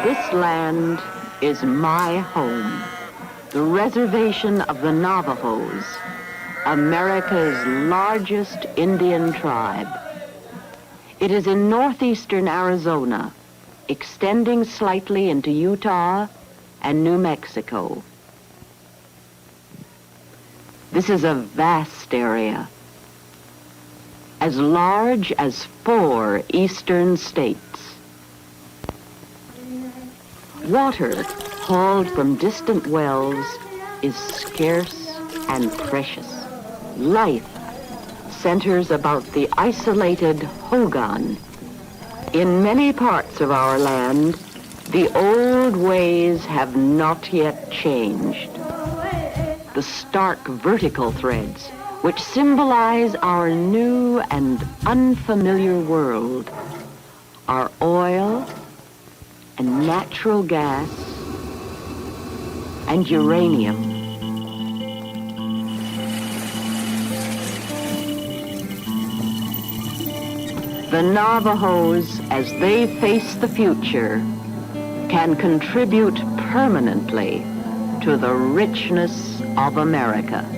This land is my home, the reservation of the Navajos, America's largest Indian tribe. It is in northeastern Arizona, extending slightly into Utah and New Mexico. This is a vast area, as large as 4 eastern states. Water hauled from distant wells is scarce and precious. Life centers about the isolated hogan. In many parts of our land, the old ways have not yet changed. The stark vertical threads, which symbolize our new and unfamiliar world, are oil and natural gas and uranium. The Navajos, as they face the future, can contribute permanently to the richness of America.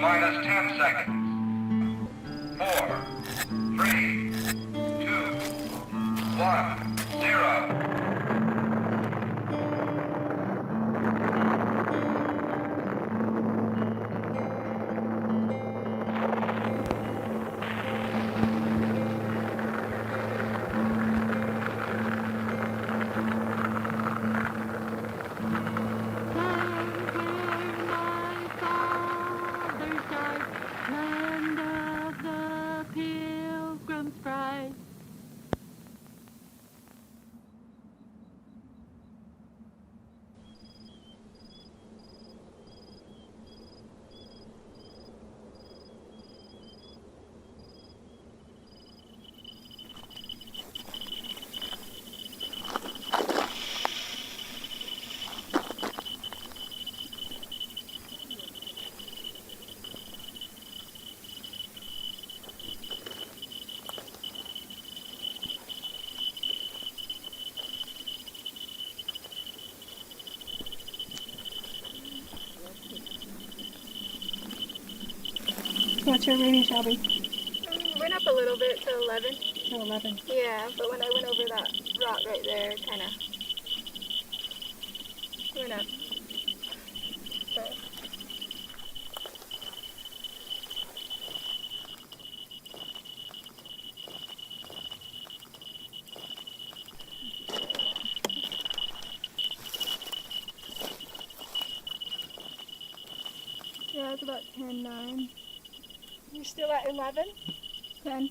Minus 10 seconds. 4, 3, 2, 1, 0. What's your rating, Shelby? Went up a little bit to 11. To 11. Yeah, but when I went over that rock right there, it kind of went up. But yeah, it's about 10-9. You're still at 11? 10.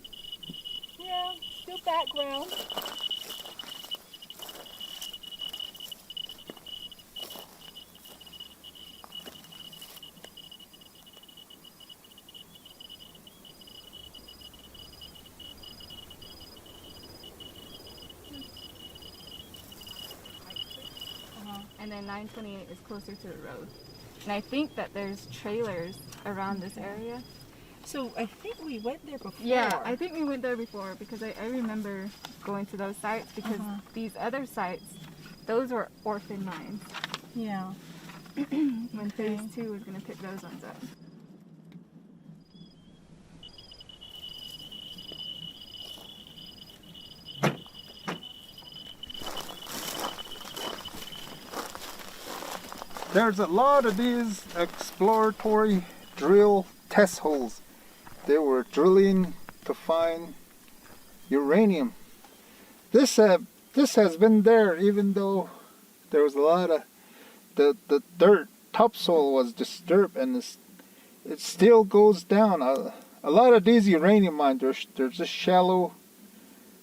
Yeah, still background. And then 928 is closer to the road. And I think that there's trailers around this area. So I think we went there before. Yeah, I think we went there before because I remember going to those sites because these other sites, those were orphan mines. Yeah. When phase 2 was going to pick those ones up. There's a lot of these exploratory drill test holes. They were drilling to find uranium this has been there, even though there was a lot of the dirt, topsoil was disturbed, and it still goes down. A lot of these uranium mines, they're just shallow.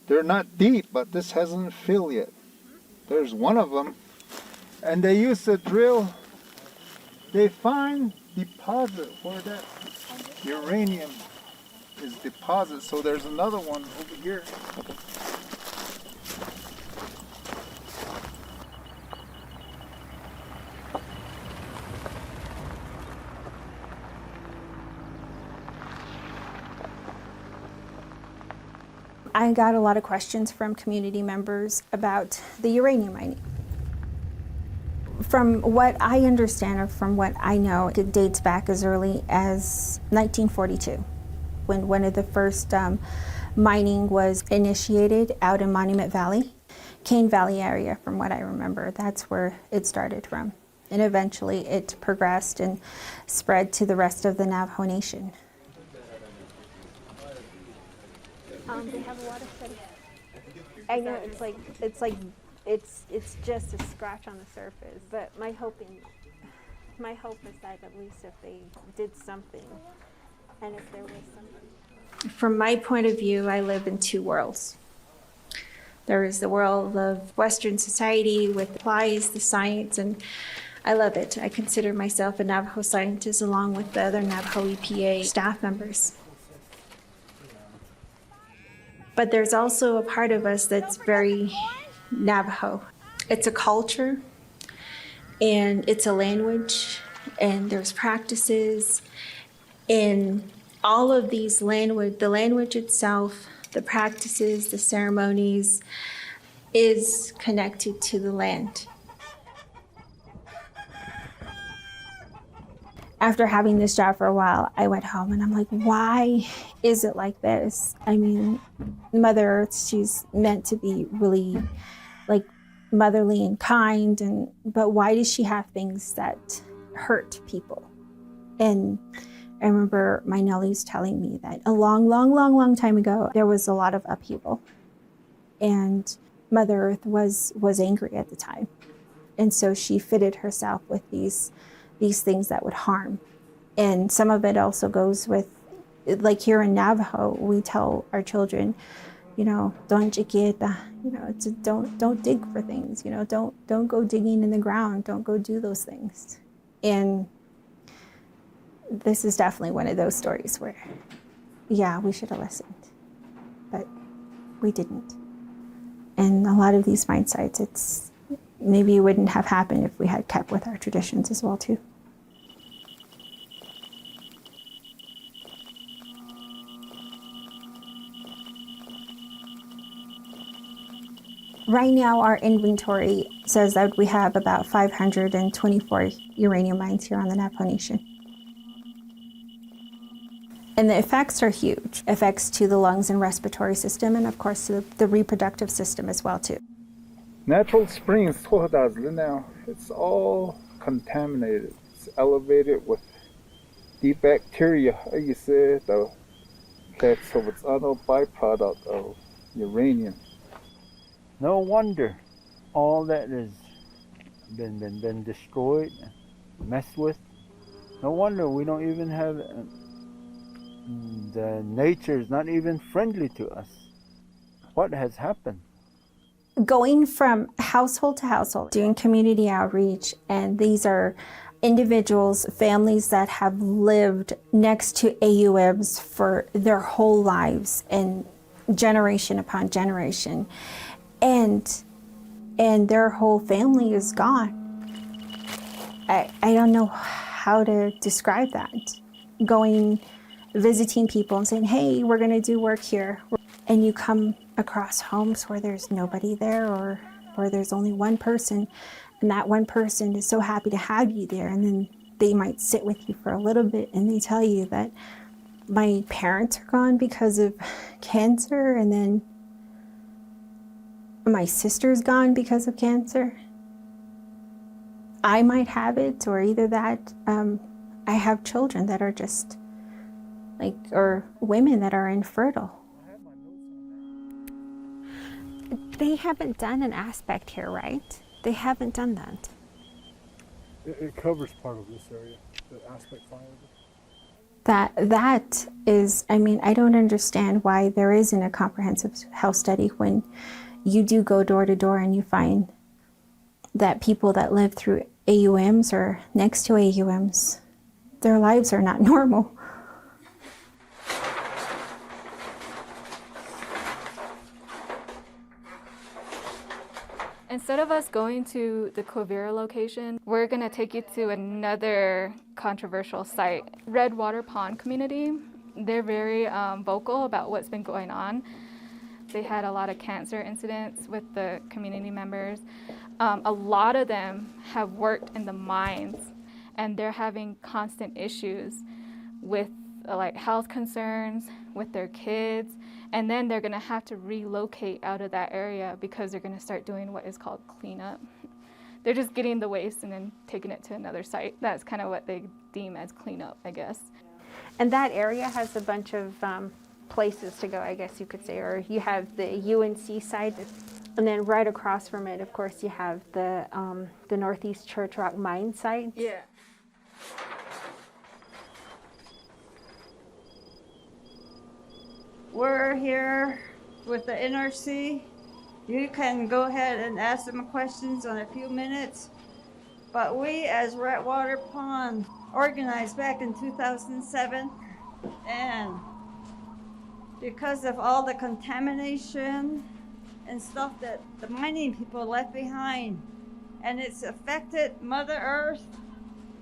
They're not deep, but this hasn't filled yet. There's one of them, and they used to drill. They find deposit where that uranium is deposited. So there's another one over here. I got a lot of questions from community members about the uranium mining. From what I understand or from what I know, it dates back as early as 1942, when one of the first mining was initiated out in Monument Valley, Cane Valley area, from what I remember. That's where it started from. And eventually it progressed and spread to the rest of the Navajo Nation. They have a lot of studies. I know it's just a scratch on the surface, but my hope is that at least if they did something, and if there was something. From my point of view, I live in two worlds. There is the world of Western society with applies the science, and I love it. I consider myself a Navajo scientist along with the other Navajo EPA staff members. But there's also a part of us that's very Navajo. It's a culture, and it's a language, and there's practices, and all of these language, the language itself, the practices, the ceremonies, is connected to the land. After having this job for a while, I went home and I'm like, why is it like this? I mean, Mother Earth, she's meant to be really like motherly and kind, but why does she have things that hurt people? And I remember my Nellies telling me that a long time ago, there was a lot of upheaval. And Mother Earth was angry at the time. And so she fitted herself with these things that would harm. And some of it also goes with, like here in Navajo, we tell our children, don't chiquita, don't dig for things, don't go digging in the ground, don't go do those things. And this is definitely one of those stories where, yeah, we should have listened, but we didn't. And a lot of these mine sites, maybe it wouldn't have happened if we had kept with our traditions as well too. Right now, our inventory says that we have about 524 uranium mines here on the Navajo Nation. And the effects are huge. Effects to the lungs and respiratory system, and of course to the reproductive system as well too. Natural springs, now, it's all contaminated. It's elevated with the bacteria, you say, so it's another byproduct of uranium. No wonder all that has been destroyed, messed with. No wonder we don't even have, the nature is not even friendly to us. What has happened? Going from household to household, doing community outreach, and these are individuals, families that have lived next to AUMs for their whole lives and generation upon generation. And their whole family is gone. I don't know how to describe that. Visiting people and saying, hey, we're gonna do work here. And you come across homes where there's nobody there, or there's only one person, and that one person is so happy to have you there. And then they might sit with you for a little bit and they tell you that my parents are gone because of cancer, and then my sister's gone because of cancer. I might have it, or either that, I have children that are just or women that are infertile. they haven't done an aspect here, right? They haven't done that. It covers part of this area, the aspect fire. That is, I mean, I don't understand why there isn't a comprehensive health study when you do go door to door and you find that people that live through AUMs or next to AUMs, their lives are not normal. Instead of us going to the Quivira location, we're going to take you to another controversial site. Redwater Pond community, they're very vocal about what's been going on. They had a lot of cancer incidents with the community members. A lot of them have worked in the mines, and they're having constant issues with like health concerns with their kids, and then they're going to have to relocate out of that area because they're going to start doing what is called cleanup. They're just getting the waste and then taking it to another site. That's kind of what they deem as cleanup, I guess. And that area has a bunch of places to go, I guess you could say, or you have the UNC side, and then right across from it, of course, you have the Northeast Church Rock mine site. Yeah. We're here with the NRC. You can go ahead and ask them questions in a few minutes. But we, as Redwater Pond, organized back in 2007, and because of all the contamination and stuff that the mining people left behind, and it's affected Mother Earth,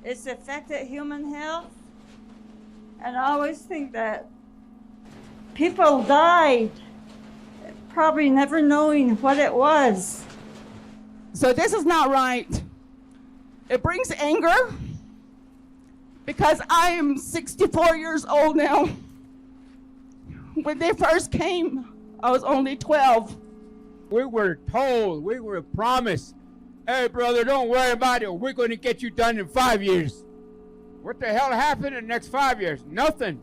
it's affected human health, and I always think that people died probably never knowing what it was. So this is not right. It brings anger because I am 64 years old now. When they first came, I was only 12. We were told, we were promised, hey brother, don't worry about it. We're going to get you done in 5 years. What the hell happened in the next 5 years? Nothing.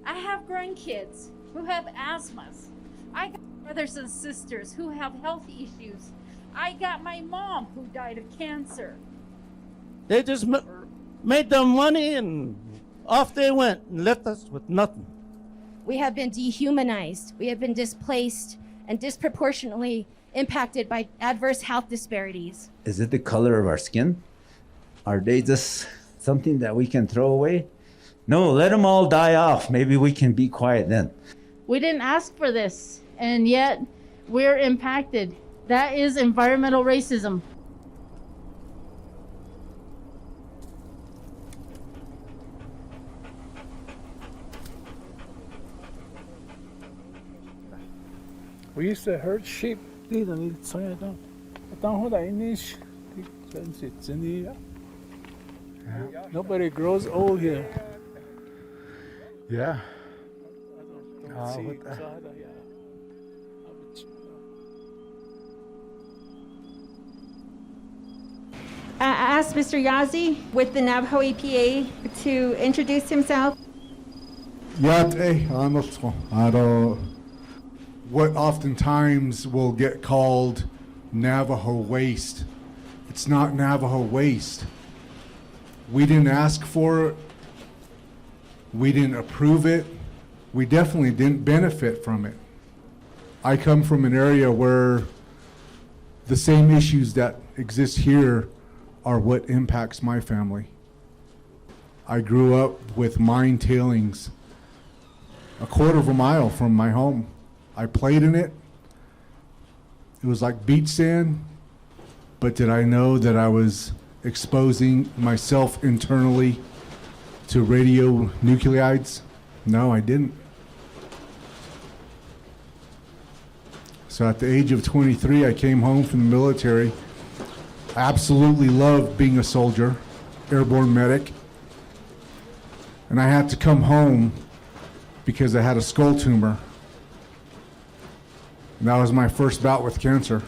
I have grandkids who have asthmas. I got brothers and sisters who have health issues. I got my mom who died of cancer. They just made their money and off they went and left us with nothing. We have been dehumanized. We have been displaced and disproportionately impacted by adverse health disparities. Is it the color of our skin? Are they just something that we can throw away? No, let them all die off. Maybe we can be quiet then. We didn't ask for this, and yet we're impacted. That is environmental racism. We used to herd sheep. Nobody grows old here. Yeah. I asked Mr. Yazzie with the Navajo EPA to introduce himself. What oftentimes will get called Navajo waste. It's not Navajo waste. We didn't ask for it. We didn't approve it. We definitely didn't benefit from it. I come from an area where the same issues that exist here are what impacts my family. I grew up with mine tailings a quarter of a mile from my home. I played in it. It was like beach sand, but did I know that I was exposing myself internally to radionuclides? No, I didn't. So at the age of 23, I came home from the military. I absolutely loved being a soldier, airborne medic. And I had to come home because I had a skull tumor. And that was my first bout with cancer.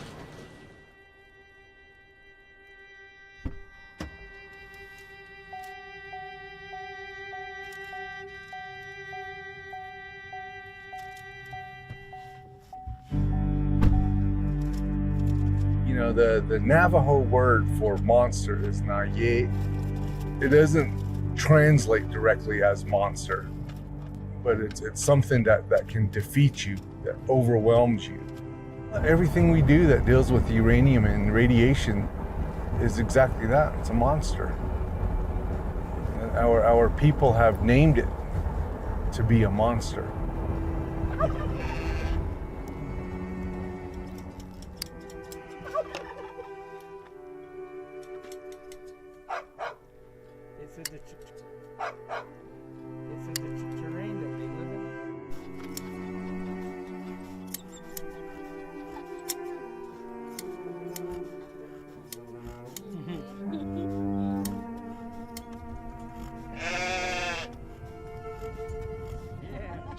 know, the Navajo word for monster is naye. It doesn't translate directly as monster, but it's something that can defeat you, that overwhelms you. Everything we do that deals with uranium and radiation is exactly that. It's a monster. And our people have named it to be a monster.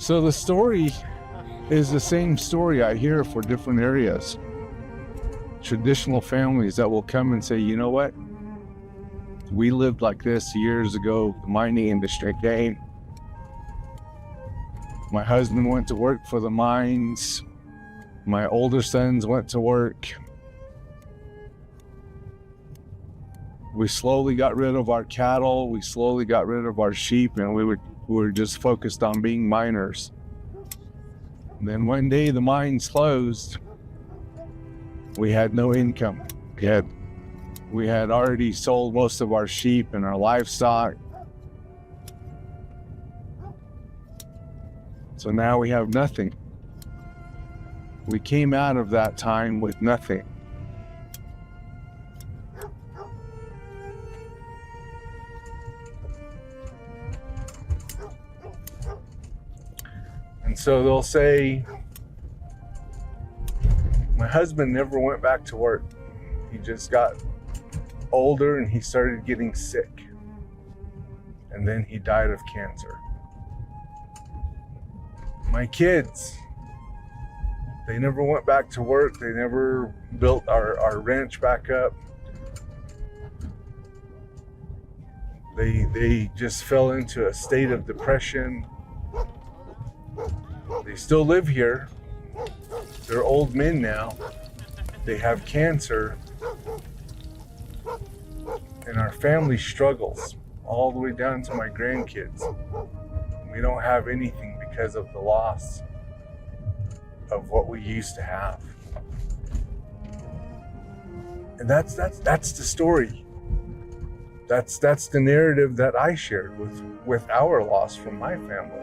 So the story is the same story I hear for different areas. Traditional families that will come and say, you know what? We lived like this years ago. The mining industry came. My husband went to work for the mines. My older sons went to work. We slowly got rid of our cattle. We slowly got rid of our sheep, and we were just focused on being miners. And then one day the mines closed. We had no income. We had already sold most of our sheep and our livestock. So now we have nothing. We came out of that time with nothing. And so they'll say, my husband never went back to work. He just got older and he started getting sick. And then he died of cancer. My kids, they never went back to work. They never built our ranch back up. They just fell into a state of depression. They still live here. They're old men now. They have cancer. And our family struggles all the way down to my grandkids. We don't have anything because of the loss of what we used to have. And that's the story. That's the narrative that I shared with our loss from my family.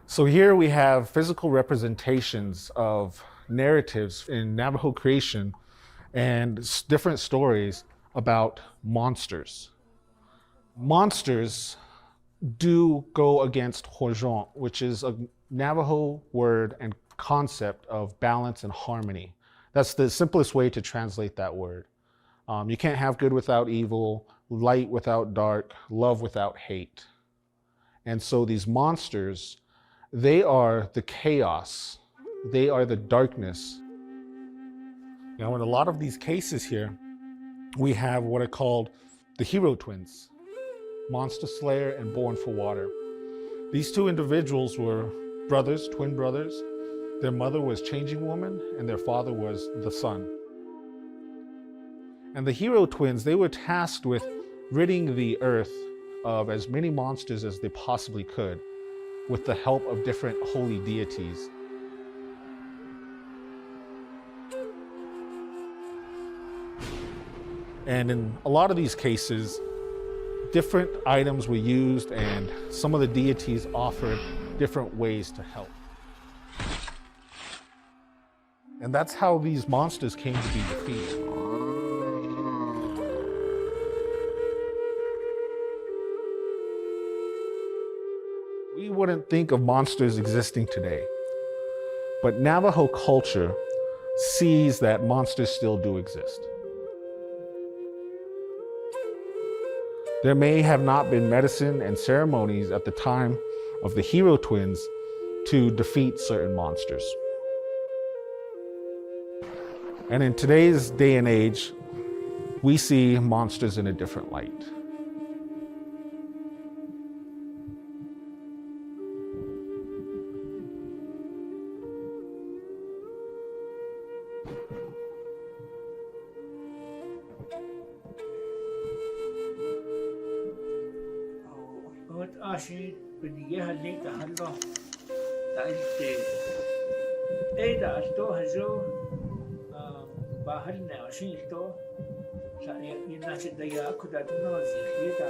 So here we have physical representations of narratives in Navajo creation and different stories about monsters. Monsters do go against Hojon, which is a Navajo word and concept of balance and harmony. That's the simplest way to translate that word. You can't have good without evil, light without dark, love without hate. And so these monsters, they are the chaos. They are the darkness. Now, in a lot of these cases here, we have what are called the hero twins, Monster Slayer and Born for Water. These two individuals were brothers, twin brothers. Their mother was Changing Woman and their father was the Sun. And the hero twins, they were tasked with ridding the earth of as many monsters as they possibly could, with the help of different holy deities. And in a lot of these cases, different items were used and some of the deities offered different ways to help. And that's how these monsters came to be defeated. wouldn't think of monsters existing today, but Navajo culture sees that monsters still do exist. There may have not been medicine and ceremonies at the time of the hero twins to defeat certain monsters. And in today's day and age, we see monsters in a different light. Ashi beniyaha lita hallo da ilte da asto hazo bahal na ashi to sa ina si daya kuda no zikita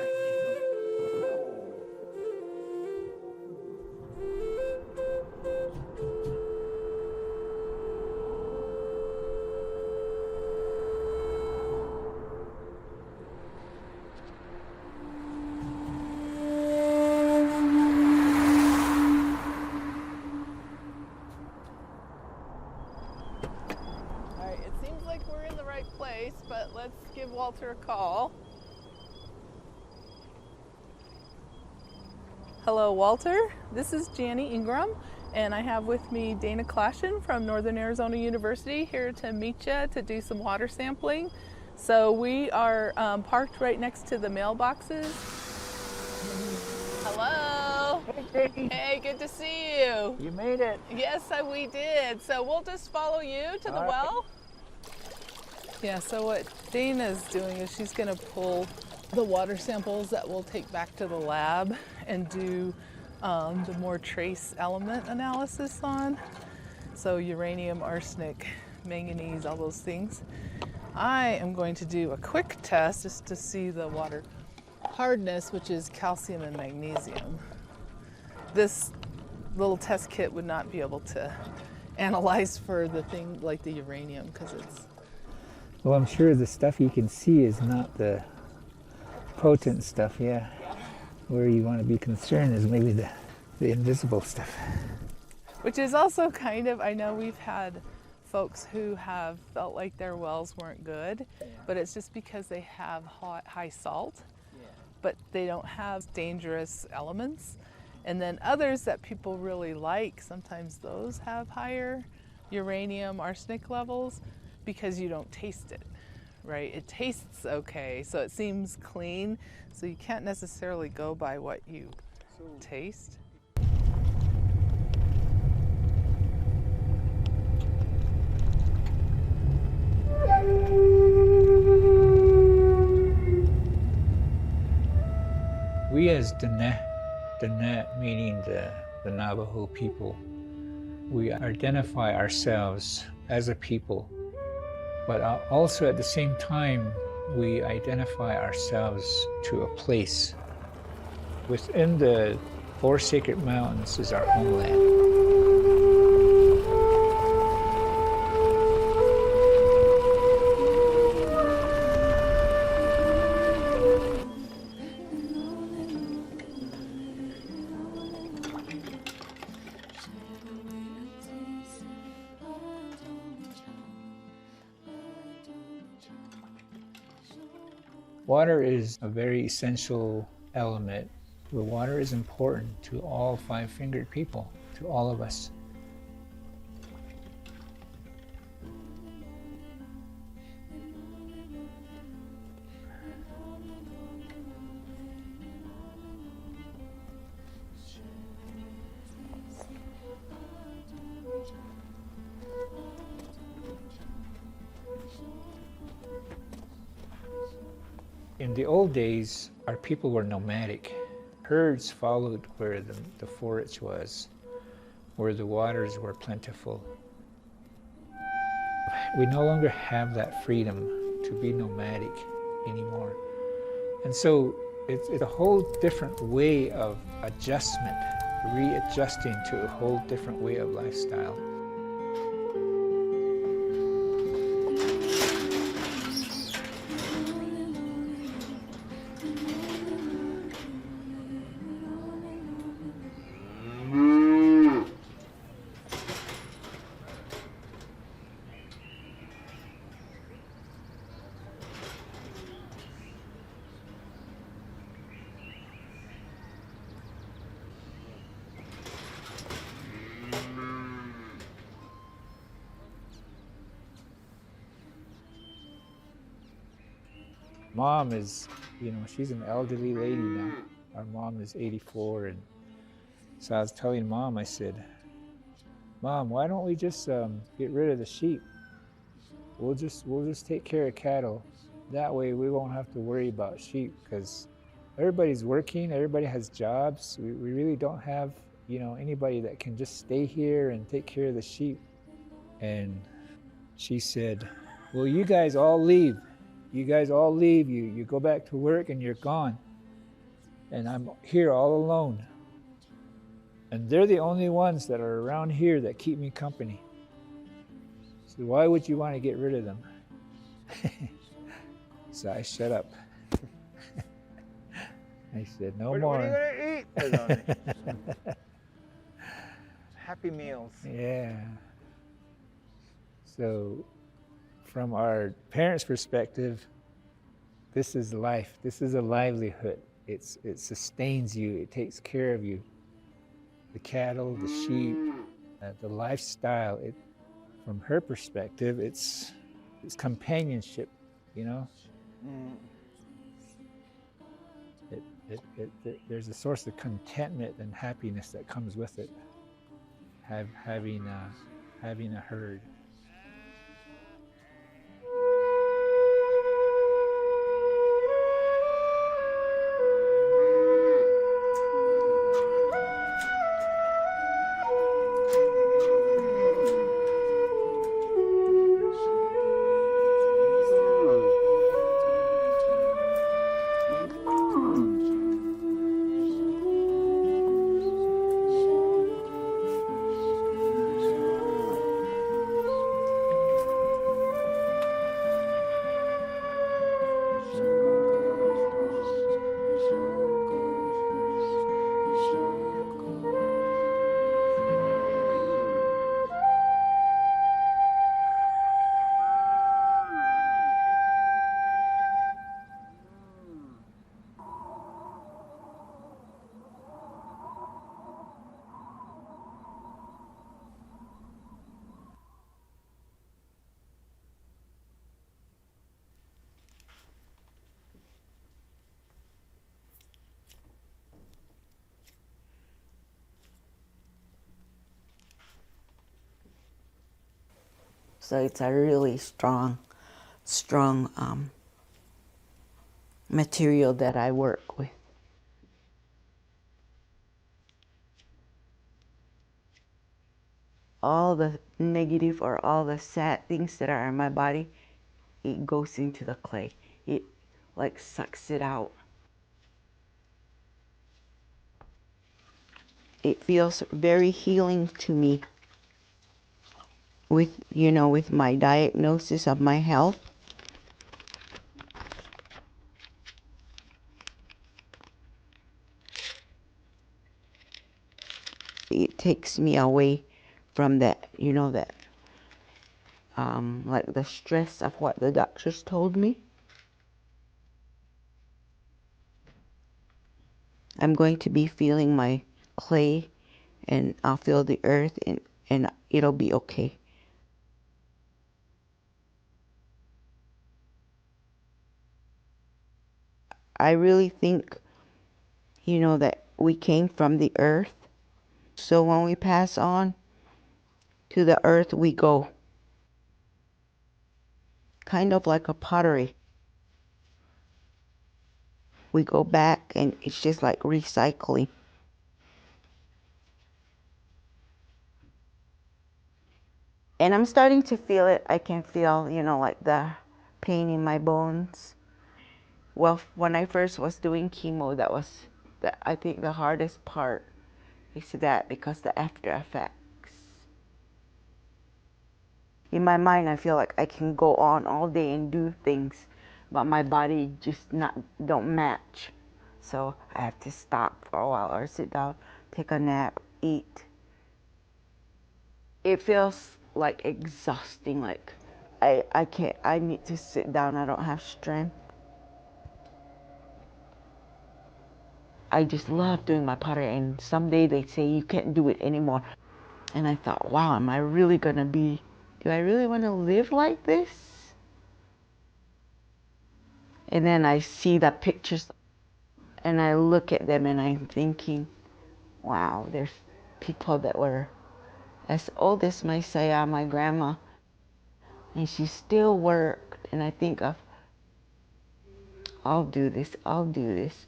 but let's give Walter a call. Hello, Walter. This is Janie Ingram, and I have with me Dana Clashen from Northern Arizona University here to meet you to do some water sampling. So we are parked right next to the mailboxes. Hello. Hey, Janie. Hey, good to see you. You made it. Yes, we did. So we'll just follow you to the well. Yeah, so what Dana's doing is she's going to pull the water samples that we'll take back to the lab and do the more trace element analysis on. So uranium, arsenic, manganese, all those things. I am going to do a quick test just to see the water hardness, which is calcium and magnesium. This little test kit would not be able to analyze for the thing like the uranium because it's... Well, I'm sure the stuff you can see is not the potent stuff, yeah. Where you want to be concerned is maybe the invisible stuff. Which is also kind of, I know we've had folks who have felt like their wells weren't good, but it's just because they have high salt, but they don't have dangerous elements. And then others that people really like, sometimes those have higher uranium, arsenic levels, because you don't taste it, right? It tastes okay, so it seems clean, so you can't necessarily go by what you taste. We as Dene meaning the Navajo people, we identify ourselves as a people, but also at the same time, we identify ourselves to a place. Within the Four Sacred Mountains is our homeland. Water is a very essential element. The water is important to all five-fingered people, to all of us. In the old days, our people were nomadic. Herds followed where the forage was, where the waters were plentiful. We no longer have that freedom to be nomadic anymore. And so it's a whole different way of adjustment, readjusting to a whole different way of lifestyle. mom is, she's an elderly lady now. Our mom is 84, and so I was telling Mom, I said, Mom, why don't we just get rid of the sheep? We'll just take care of cattle. That way we won't have to worry about sheep, because everybody's working, everybody has jobs. We really don't have, anybody that can just stay here and take care of the sheep. And she said, well, you guys all leave. You guys all leave. You go back to work and you're gone. And I'm here all alone. And they're the only ones that are around here that keep me company. So why would you want to get rid of them? So I shut up. I said, no more. What are you going to eat? Happy meals. Yeah. So from our parents' perspective, this is life. This is a livelihood. It sustains you. It takes care of you. The cattle, the sheep, the lifestyle. From her perspective, it's companionship, There's a source of contentment and happiness that comes with it. Having a herd. So it's a really strong material that I work with. All the negative or all the sad things that are in my body, it goes into the clay. It like sucks it out. It feels very healing to me with my diagnosis of my health. It takes me away from that, like the stress of what the doctors told me. I'm going to be feeling my clay, and I'll feel the earth, and it'll be okay. I really think, that we came from the earth. So when we pass on, to the earth we go. Kind of like a pottery. We go back, and it's just like recycling. And I'm starting to feel it. I can feel, like the pain in my bones. Well, when I first was doing chemo, that was, I think, the hardest part. Is that because the after effects. In my mind, I feel like I can go on all day and do things, but my body just don't match. So I have to stop for a while, or sit down, take a nap, eat. It feels like exhausting, like I can't, I need to sit down, I don't have strength. I just love doing my pottery, and someday they say you can't do it anymore. And I thought, wow, am I really gonna do I really want to live like this? And then I see the pictures and I look at them and I'm thinking, wow, there's people that were as old as my grandma, and she still worked. And I think of, I'll do this, I'll do this.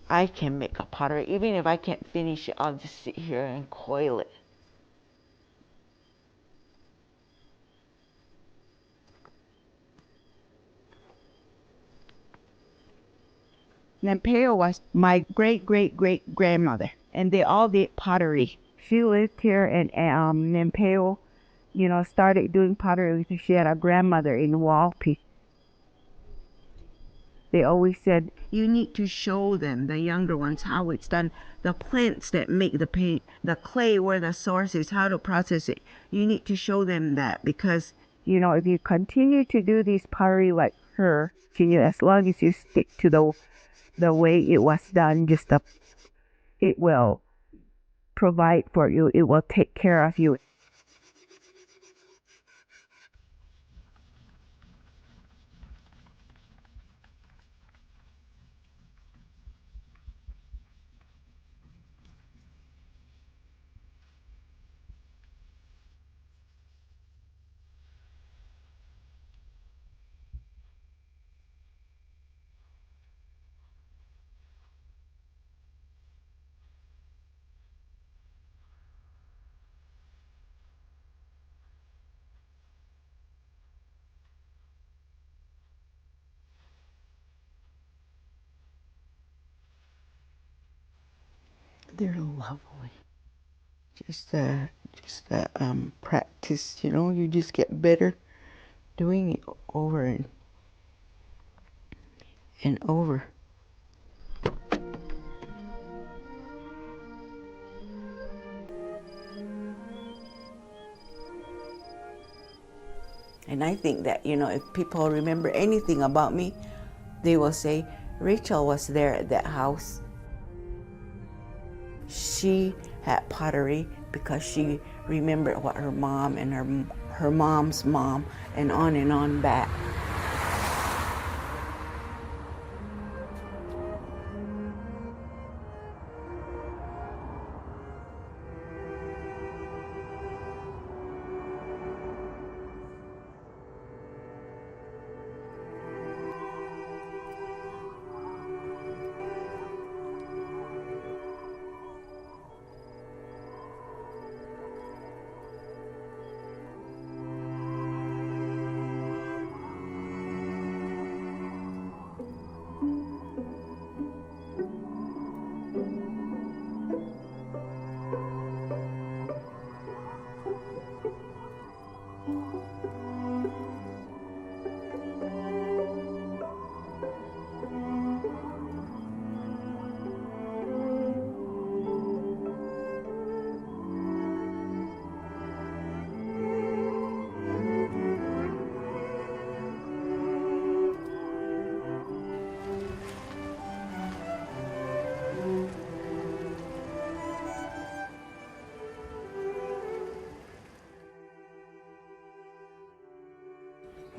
I can make a pottery. Even if I can't finish it, I'll just sit here and coil it. Nempeo was my great-great-great-grandmother, and they all did pottery. She lived here, and Nempeo, started doing pottery because she had a grandmother in Walpi. They always said, you need to show them, the younger ones, how it's done. The plants that make the paint, the clay where the source is, how to process it. You need to show them that because, if you continue to do these pottery like her, as long as you stick to the way it was done, it will provide for you. It will take care of you. They're lovely. Just practice, you just get better doing it over and over. And I think that, if people remember anything about me, they will say, Rachel was there at that house. She had pottery because she remembered what her mom and her mom's mom and on back.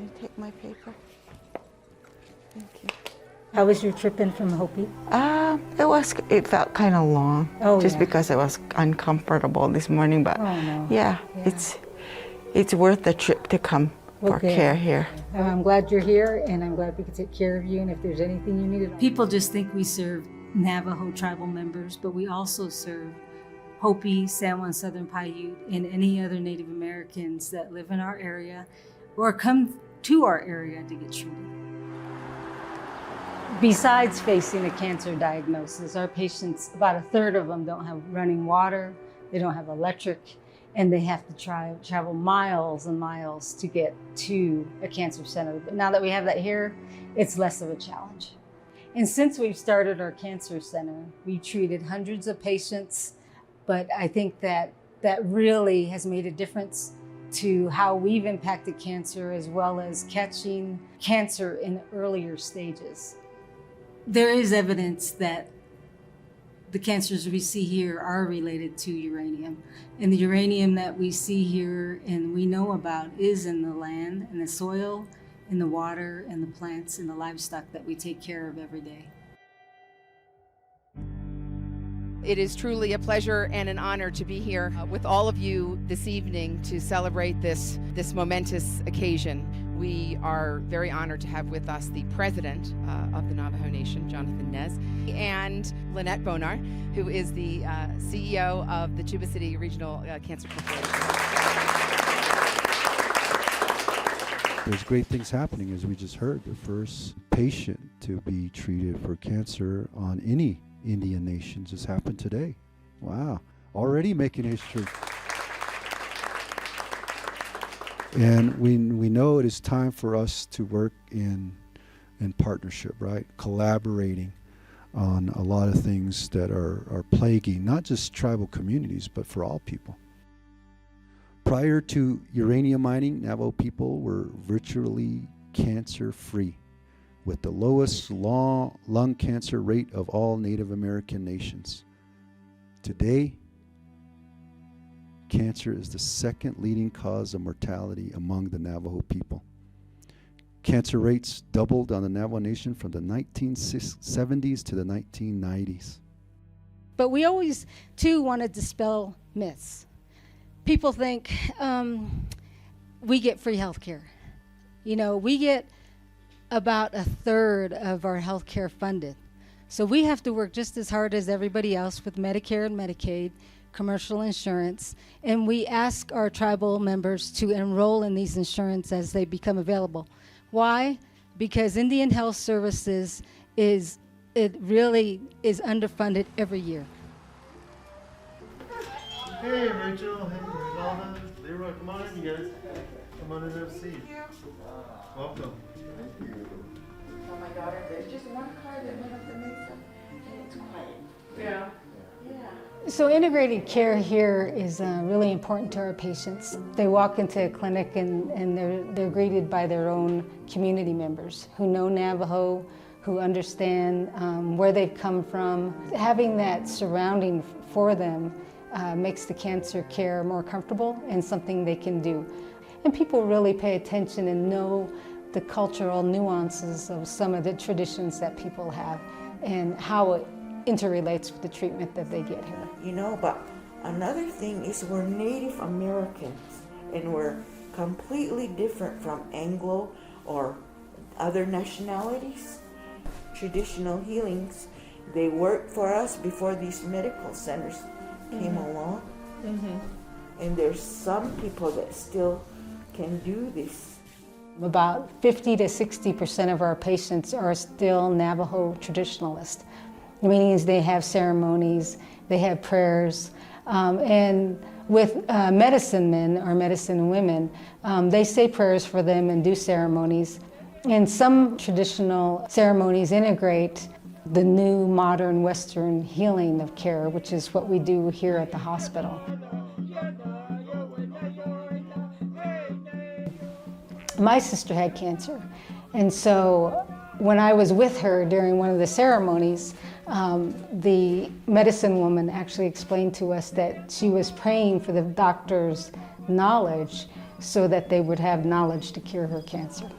Can you take my paper? Thank you. How was your trip in from Hopi? It felt kind of long. Just because I was uncomfortable this morning, but yeah, it's worth the trip to come for care here. I'm glad you're here, and I'm glad we could take care of you, and if there's anything you need. People just think we serve Navajo tribal members, but we also serve Hopi, San Juan Southern Paiute, and any other Native Americans that live in our area or come to our area to get treated. Besides facing a cancer diagnosis, our patients, about a third of them don't have running water, they don't have electric, and they have to travel miles and miles to get to a cancer center. But now that we have that here, it's less of a challenge. And since we've started our cancer center, we treated hundreds of patients, but I think that really has made a difference to how we've impacted cancer as well as catching cancer in earlier stages. There is evidence that the cancers we see here are related to uranium. And the uranium that we see here and we know about is in the land, in the soil, in the water, and the plants, and the livestock that we take care of every day. It is truly a pleasure and an honor to be here with all of you this evening to celebrate this momentous occasion. We are very honored to have with us the president of the Navajo Nation, Jonathan Nez, and Lynette Bonar, who is the CEO of the Tuba City Regional Cancer Corporation. There's great things happening, as we just heard. The first patient to be treated for cancer on any Indian nation just happened today. Wow, already making history. And we know it is time for us to work in partnership, right? Collaborating on a lot of things that are plaguing not just tribal communities, but for all people. Prior to uranium mining, Navajo people were virtually cancer-free, with the lowest lung cancer rate of all Native American nations. Today, cancer is the second leading cause of mortality among the Navajo people. Cancer rates doubled on the Navajo Nation from the 1970s to the 1990s. But we always, too, want to dispel myths. People think we get free health care. You know, we get about a third of our health care funded. So we have to work just as hard as everybody else with Medicare and Medicaid, commercial insurance, and we ask our tribal members to enroll in these insurance as they become available. Why? Because Indian Health Services really is underfunded every year. Hey Rachel, hey Valinda, Leroy, come on in you guys. Come on in and have a seat. Welcome. Thank you. Oh my daughter, there's just one car that went up the mesa and it's quiet. Yeah. So integrated care here is really important to our patients. They walk into a clinic and they're greeted by their own community members who know Navajo, who understand where they've come from. Having that surrounding for them makes the cancer care more comfortable and something they can do. And people really pay attention and know the cultural nuances of some of the traditions that people have and how it interrelates with the treatment that they get here. You know, but another thing is we're Native Americans and we're completely different from Anglo or other nationalities. Traditional healings, they worked for us before these medical centers came along. And there's some people that still can do this. About 50 to 60% of our patients are still Navajo traditionalists. Meaning they have ceremonies, they have prayers, and with medicine men or medicine women, they say prayers for them and do ceremonies. And some traditional ceremonies integrate the new modern Western healing of care, which is what we do here at the hospital. My sister had cancer, and so when I was with her during one of the ceremonies, the medicine woman actually explained to us that she was praying for the doctor's knowledge so that they would have knowledge to cure her cancer.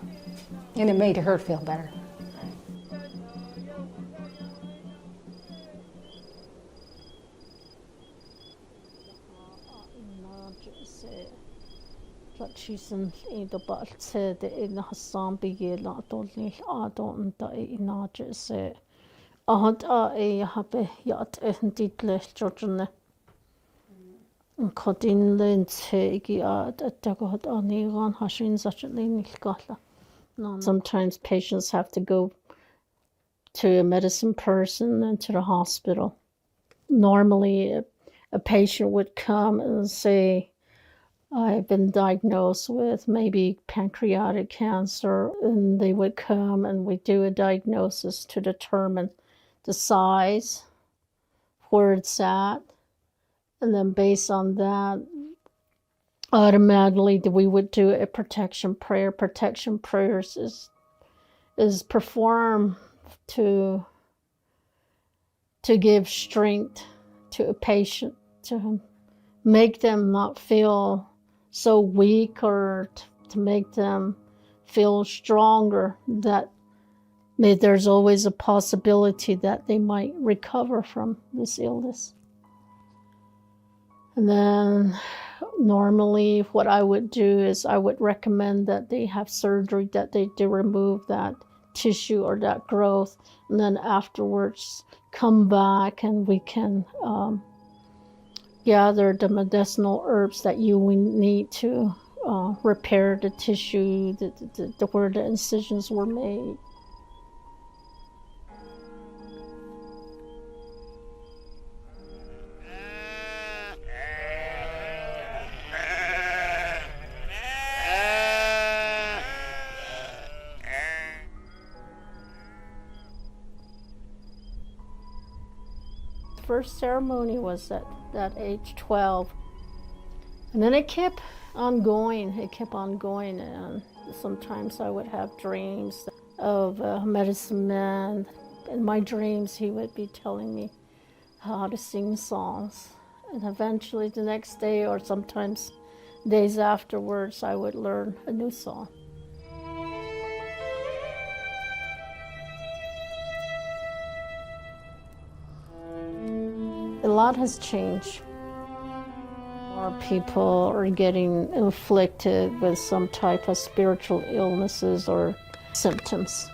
And it made her feel better. She's either but said in Hassan be not only I don't not just say I had a happy yacht and did less children. And cutting lens at got on Iran Hashin such a thing. Sometimes patients have to go to a medicine person and to the hospital. Normally a patient would come and say, I've been diagnosed with maybe pancreatic cancer, and they would come and we do a diagnosis to determine the size, where it's at, and then based on that, automatically we would do a protection prayer. Protection prayers is performed to to give strength to a patient, to make them not feel so weak, or to make them feel stronger, that there's always a possibility that they might recover from this illness. And then normally what I would do is I would recommend that they have surgery, that they do remove that tissue or that growth, and then afterwards come back and we can gather the medicinal herbs that you need to repair the tissue where the incisions were made. First ceremony was at age 12, and then it kept on going. And sometimes I would have dreams of a medicine man. In my dreams, he would be telling me how to sing songs, and eventually the next day, or sometimes days afterwards, I would learn a new song. A lot has changed. More people are getting afflicted with some type of spiritual illnesses or symptoms.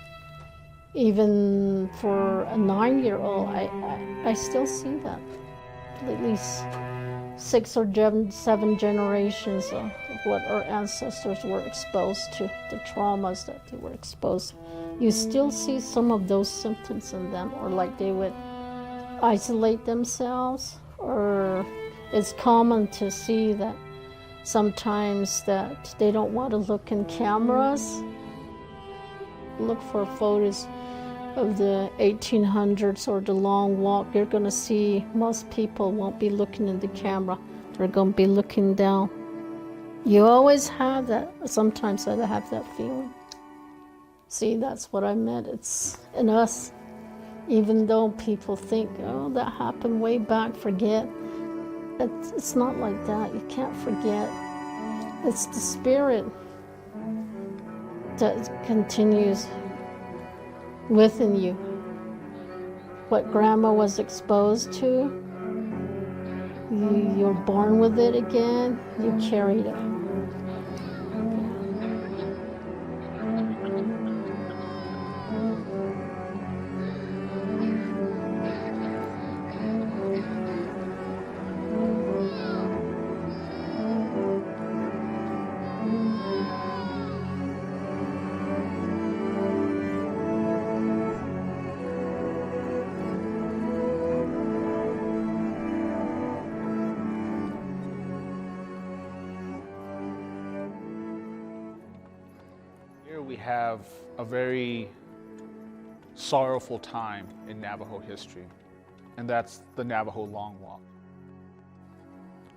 Even for a 9-year-old, I still see that. At least 6 or 7 generations of what our ancestors were exposed to, the traumas that they were exposed to. You still see some of those symptoms in them, or like they would isolate themselves, or it's common to see that sometimes that they don't want to look in cameras. Look for photos of the 1800s or the long walk. You're going to see most people won't be looking in the camera. They're going to be looking down. You always have that. Sometimes I have that feeling. See, that's what I meant. It's in us. Even though people think, oh, that happened way back, forget. It's not like that. You can't forget. It's the spirit that continues within you. What grandma was exposed to, you're born with it again, you carried it. We have a very sorrowful time in Navajo history, and that's the Navajo Long Walk.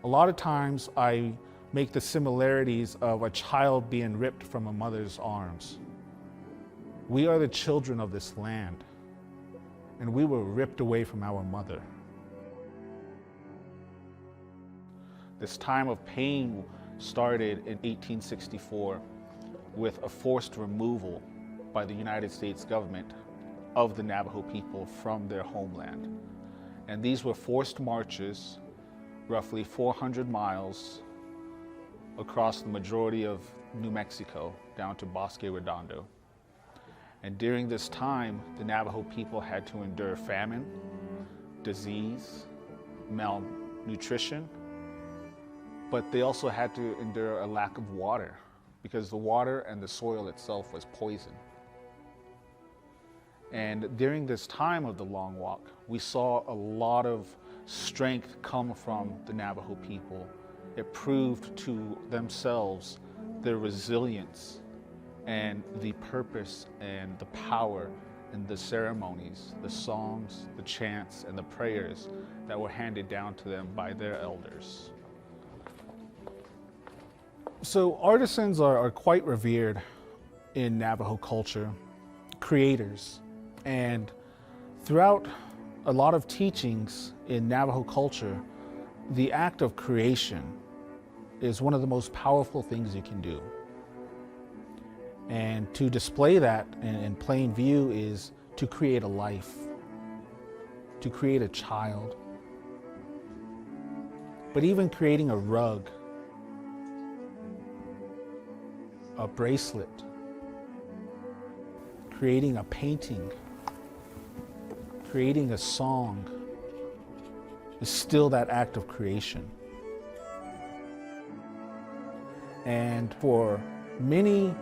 A lot of times I make the similarities of a child being ripped from a mother's arms. We are the children of this land, and we were ripped away from our mother. This time of pain started in 1864 with a forced removal by the United States government of the Navajo people from their homeland. And these were forced marches, roughly 400 miles across the majority of New Mexico down to Bosque Redondo. And during this time, the Navajo people had to endure famine, disease, malnutrition, but they also had to endure a lack of water, because the water and the soil itself was poison. And during this time of the Long Walk, we saw a lot of strength come from the Navajo people. It proved to themselves their resilience and the purpose and the power in the ceremonies, the songs, the chants, and the prayers that were handed down to them by their elders. So artisans are quite revered in Navajo culture, creators, and throughout a lot of teachings in Navajo culture, the act of creation is one of the most powerful things you can do. And to display that in plain view is to create a life, to create a child. But even creating a rug, a bracelet, creating a painting, creating a song is still that act of creation. And for many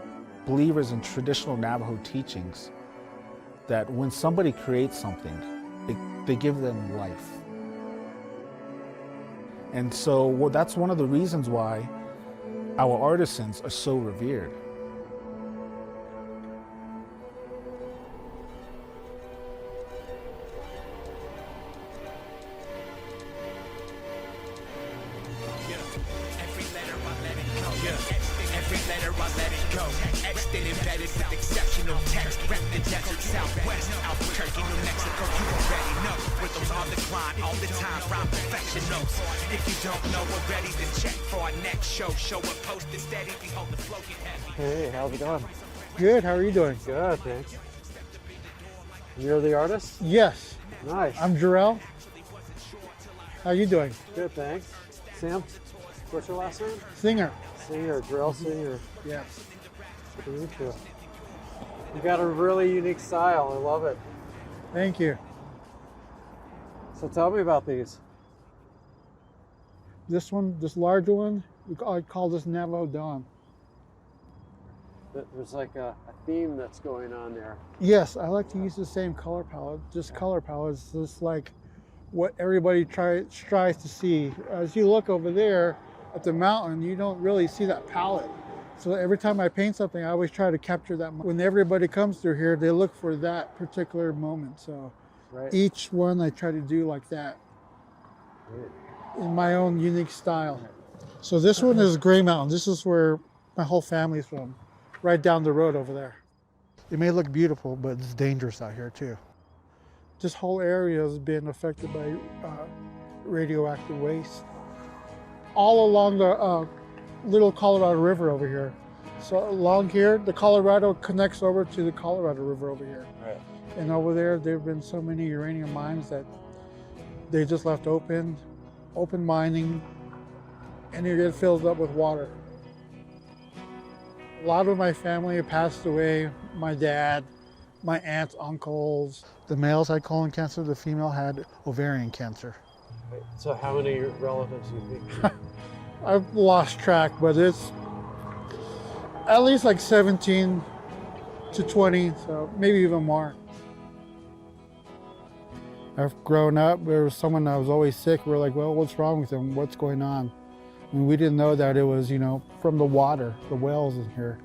believers in traditional Navajo teachings, that when somebody creates something, they give them life. And so that's one of the reasons why our artisans are so revered. Hey, how's it going? Good, how are you doing? Good, thanks. You're the artist? Yes. Nice. I'm Jerrel. How you doing? Good, thanks. Sam, what's your last name? Singer. Singer, Jerrel Singer. Yes. Good to meet you. You got a really unique style, I love it. Thank you. So tell me about these. This one, this larger one, I call this Navajo Dawn. There's like a theme that's going on there. Yes, I like to use the same color palette. Just color palette is just like what everybody strives to see. As you look over there at the mountain, you don't really see that palette. So every time I paint something, I always try to capture that. When everybody comes through here, they look for that particular moment. So each one I try to do like that in my own unique style. So this one is Gray Mountain. This is where my whole family's from, right down the road over there. It may look beautiful, but it's dangerous out here too. This whole area has been affected by radioactive waste. All along the Little Colorado River over here. So along here, the Colorado connects over to the Colorado River over here. Right. And over there have been so many uranium mines that they just left open mining, and it fills up with water. A lot of my family have passed away. My dad, my aunts, uncles. The males had colon cancer, the female had ovarian cancer. So how many relatives do you think? I've lost track, but it's at least like 17 to 20, so maybe even more. I've grown up, there was someone that was always sick. We're like, well, what's wrong with him? What's going on? And we didn't know that it was, from the water, the wells in here.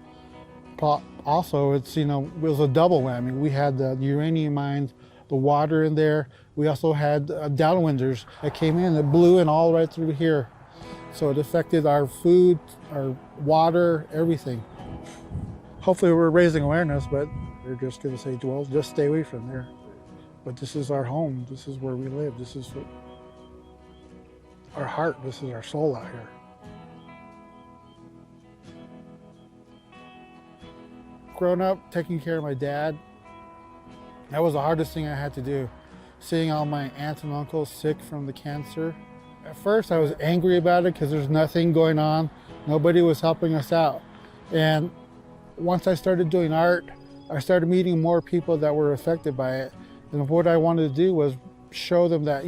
Also, it's, it was a double whammy. We had the uranium mines, the water in there. We also had downwinders that came in that blew in all right through here. So it affected our food, our water, everything. Hopefully we're raising awareness, but they're just gonna say, well, just stay away from there. But this is our home, this is where we live, this is our heart, this is our soul out here. Growing up, taking care of my dad, that was the hardest thing I had to do. Seeing all my aunts and uncles sick from the cancer. At first I was angry about it because there's nothing going on. Nobody was helping us out. And once I started doing art, I started meeting more people that were affected by it. And what I wanted to do was show them that,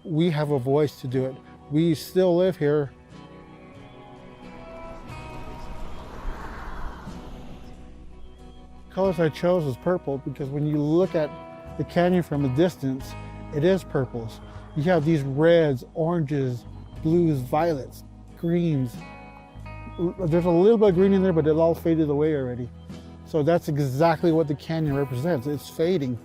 we have a voice to do it. We still live here. The colors I chose was purple because when you look at the canyon from a distance, it is purples. You have these reds, oranges, blues, violets, greens. There's a little bit of green in there, but it all faded away already. So that's exactly what the canyon represents. It's fading.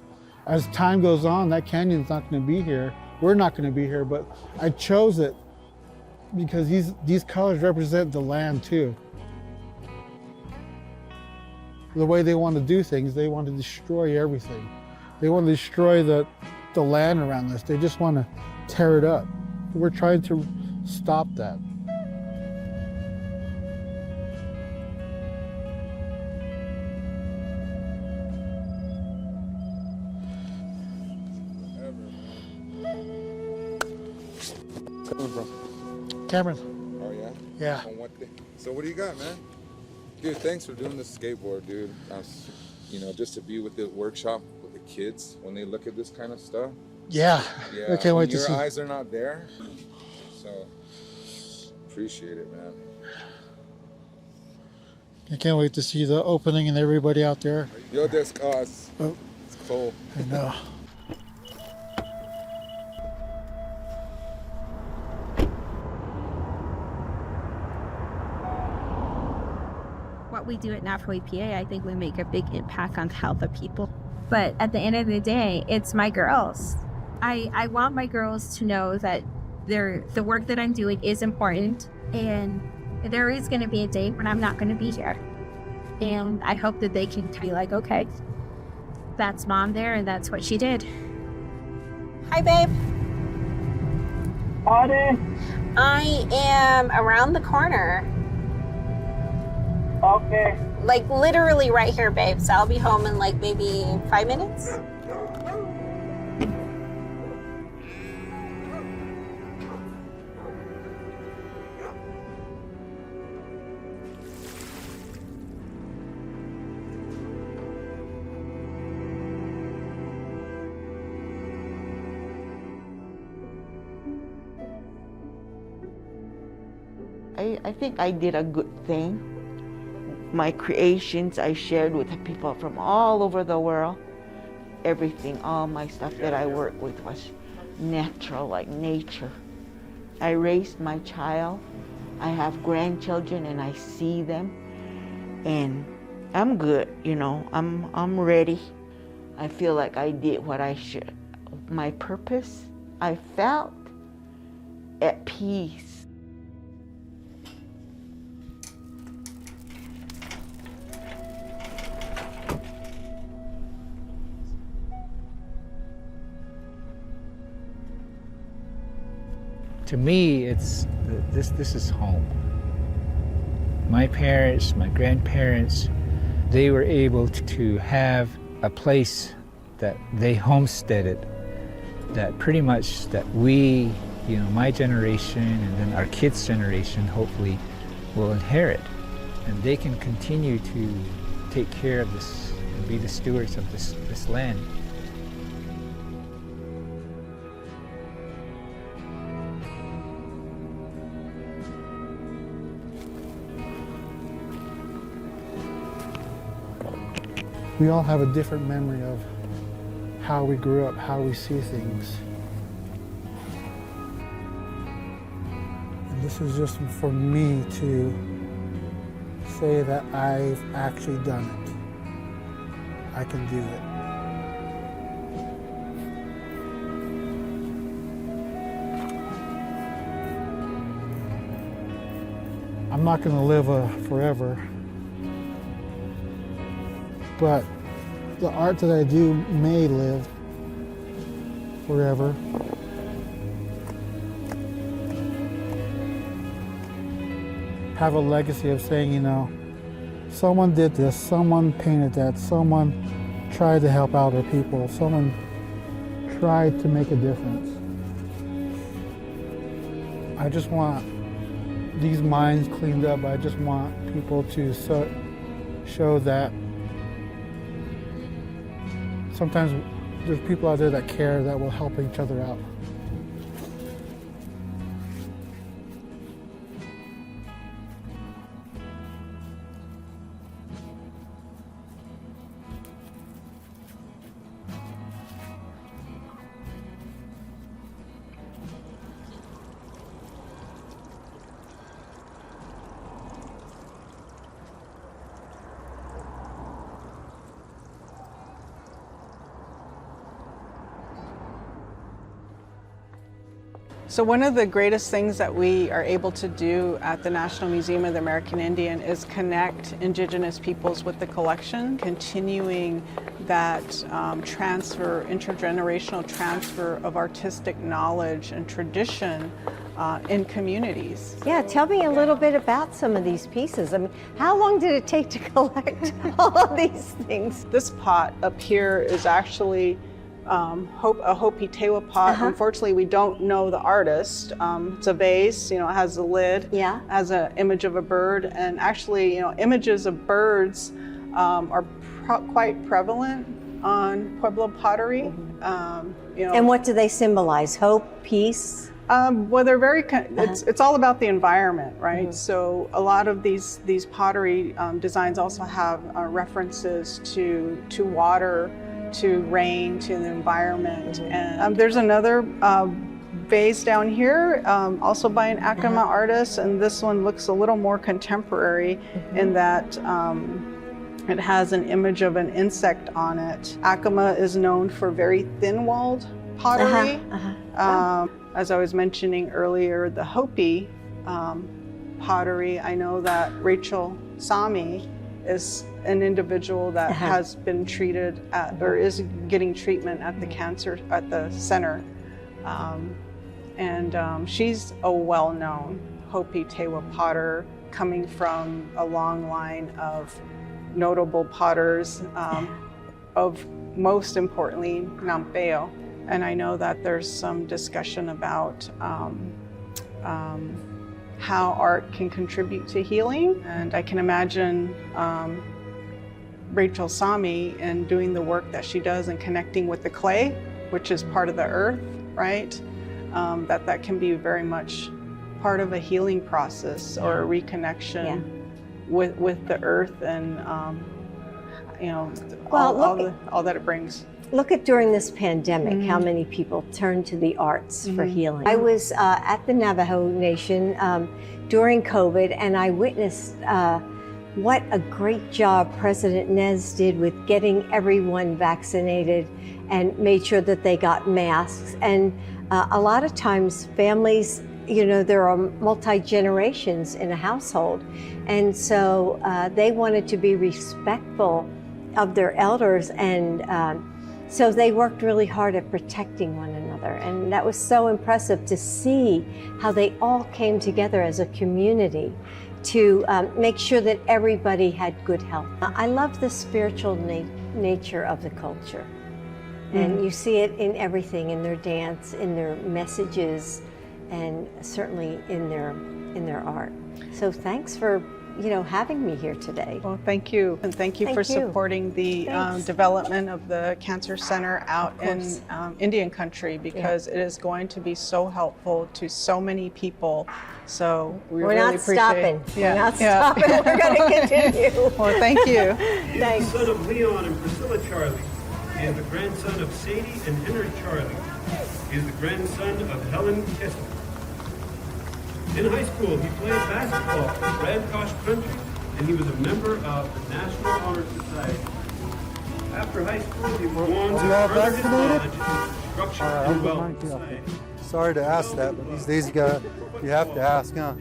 As time goes on, that canyon's not going to be here. We're not going to be here, but I chose it because these colors represent the land too. The way they want to do things, they want to destroy everything. They want to destroy the the land around us. They just want to tear it up. We're trying to stop that. Cameron. Oh yeah? Yeah. On what day? So what do you got, man? Dude, thanks for doing this skateboard, dude. You know, just to be with the workshop with the kids when they look at this kind of stuff. Yeah. Yeah. I can't wait to your see. eyes are not there. So appreciate it, man. I can't wait to see the opening and everybody out there. Yo, this cause. Oh. It's cool. I know. What we do at Navajo EPA, I think we make a big impact on the health of people. But at the end of the day, it's my girls. I want my girls to know that the work that I'm doing is important, and there is going to be a day when I'm not going to be here. And I hope that they can be like, okay, that's mom there, and that's what she did. Hi, babe. Howdy. I am around the corner. Okay. Like literally right here, babe. So I'll be home in like maybe 5 minutes. I think I did a good thing. My creations I shared with people from all over the world. Everything, all my stuff that I work with was natural, like nature. I raised my child. I have grandchildren and I see them. And I'm good, you know, I'm ready. I feel like I did what I should. My purpose, I felt at peace. To me, it's this is home. My parents, my grandparents, they were able to have a place that they homesteaded, that pretty much that we, you know, my generation and then our kids' generation hopefully will inherit. And they can continue to take care of this and be the stewards of this land. We all have a different memory of how we grew up, how we see things. And this is just for me to say that I've actually done it. I can do it. I'm not going to live forever. But the art that I do may live forever. Have a legacy of saying, you know, someone did this, someone painted that, someone tried to help out our people, someone tried to make a difference. I just want these minds cleaned up. I just want people to show that sometimes there's people out there that care, that will help each other out. So one of the greatest things that we are able to do at the National Museum of the American Indian is connect Indigenous peoples with the collection, continuing that transfer, intergenerational transfer of artistic knowledge and tradition in communities. Yeah, tell me a little bit about some of these pieces. I mean, how long did it take to collect all of these things? This pot up here is actually a Hopi Tewa pot. Unfortunately, we don't know the artist. It's a vase, it has a lid, has an image of a bird, and actually, images of birds are quite prevalent on Pueblo pottery. And what do they symbolize? Hope, peace? Well, they're very. It's all about the environment, right? So a lot of these pottery designs also have references to water, to rain, to the environment. And there's another vase down here, also by an Acoma artist, and this one looks a little more contemporary in that it has an image of an insect on it. Acoma is known for very thin-walled pottery. As I was mentioning earlier, the Hopi pottery, I know that Rachel Sahmie is an individual that has been treated at, or is getting treatment at the cancer, at the center. She's a well-known Hopi Tewa potter coming from a long line of notable potters, of most importantly, Nampeo. And I know that there's some discussion about how art can contribute to healing. And I can imagine Rachel Sahmie and doing the work that she does and connecting with the clay, which is part of the earth, right? That can be very much part of a healing process or a reconnection with the earth and all that it brings. Look at during this pandemic, how many people turned to the arts for healing. I was at the Navajo Nation during COVID, and I witnessed what a great job President Nez did with getting everyone vaccinated and made sure that they got masks. And a lot of times families, there are multi-generations in a household. And so they wanted to be respectful of their elders, and so they worked really hard at protecting one another. And that was so impressive to see how they all came together as a community to make sure that everybody had good health. I love the spiritual nature of the culture. And you see it in everything, in their dance, in their messages, and certainly in their art. So thanks for having me here today. Well, thank you. And thank you for supporting the development of the Cancer Center out in Indian country, because it is going to be so helpful to so many people. So we're really not stopping. We're not stopping. We're going to continue. Well, thank you. He is the son of Leon and Priscilla Charlie. He is the grandson of Sadie and Henry Charlie. He is the grandson of Helen Kessler. In high school, he played basketball for Radkosh Country, and he was a member of the National Honor Society. After high school, he went on to further his knowledge in construction and welding society. Sorry to ask that, but these days you have to ask, huh?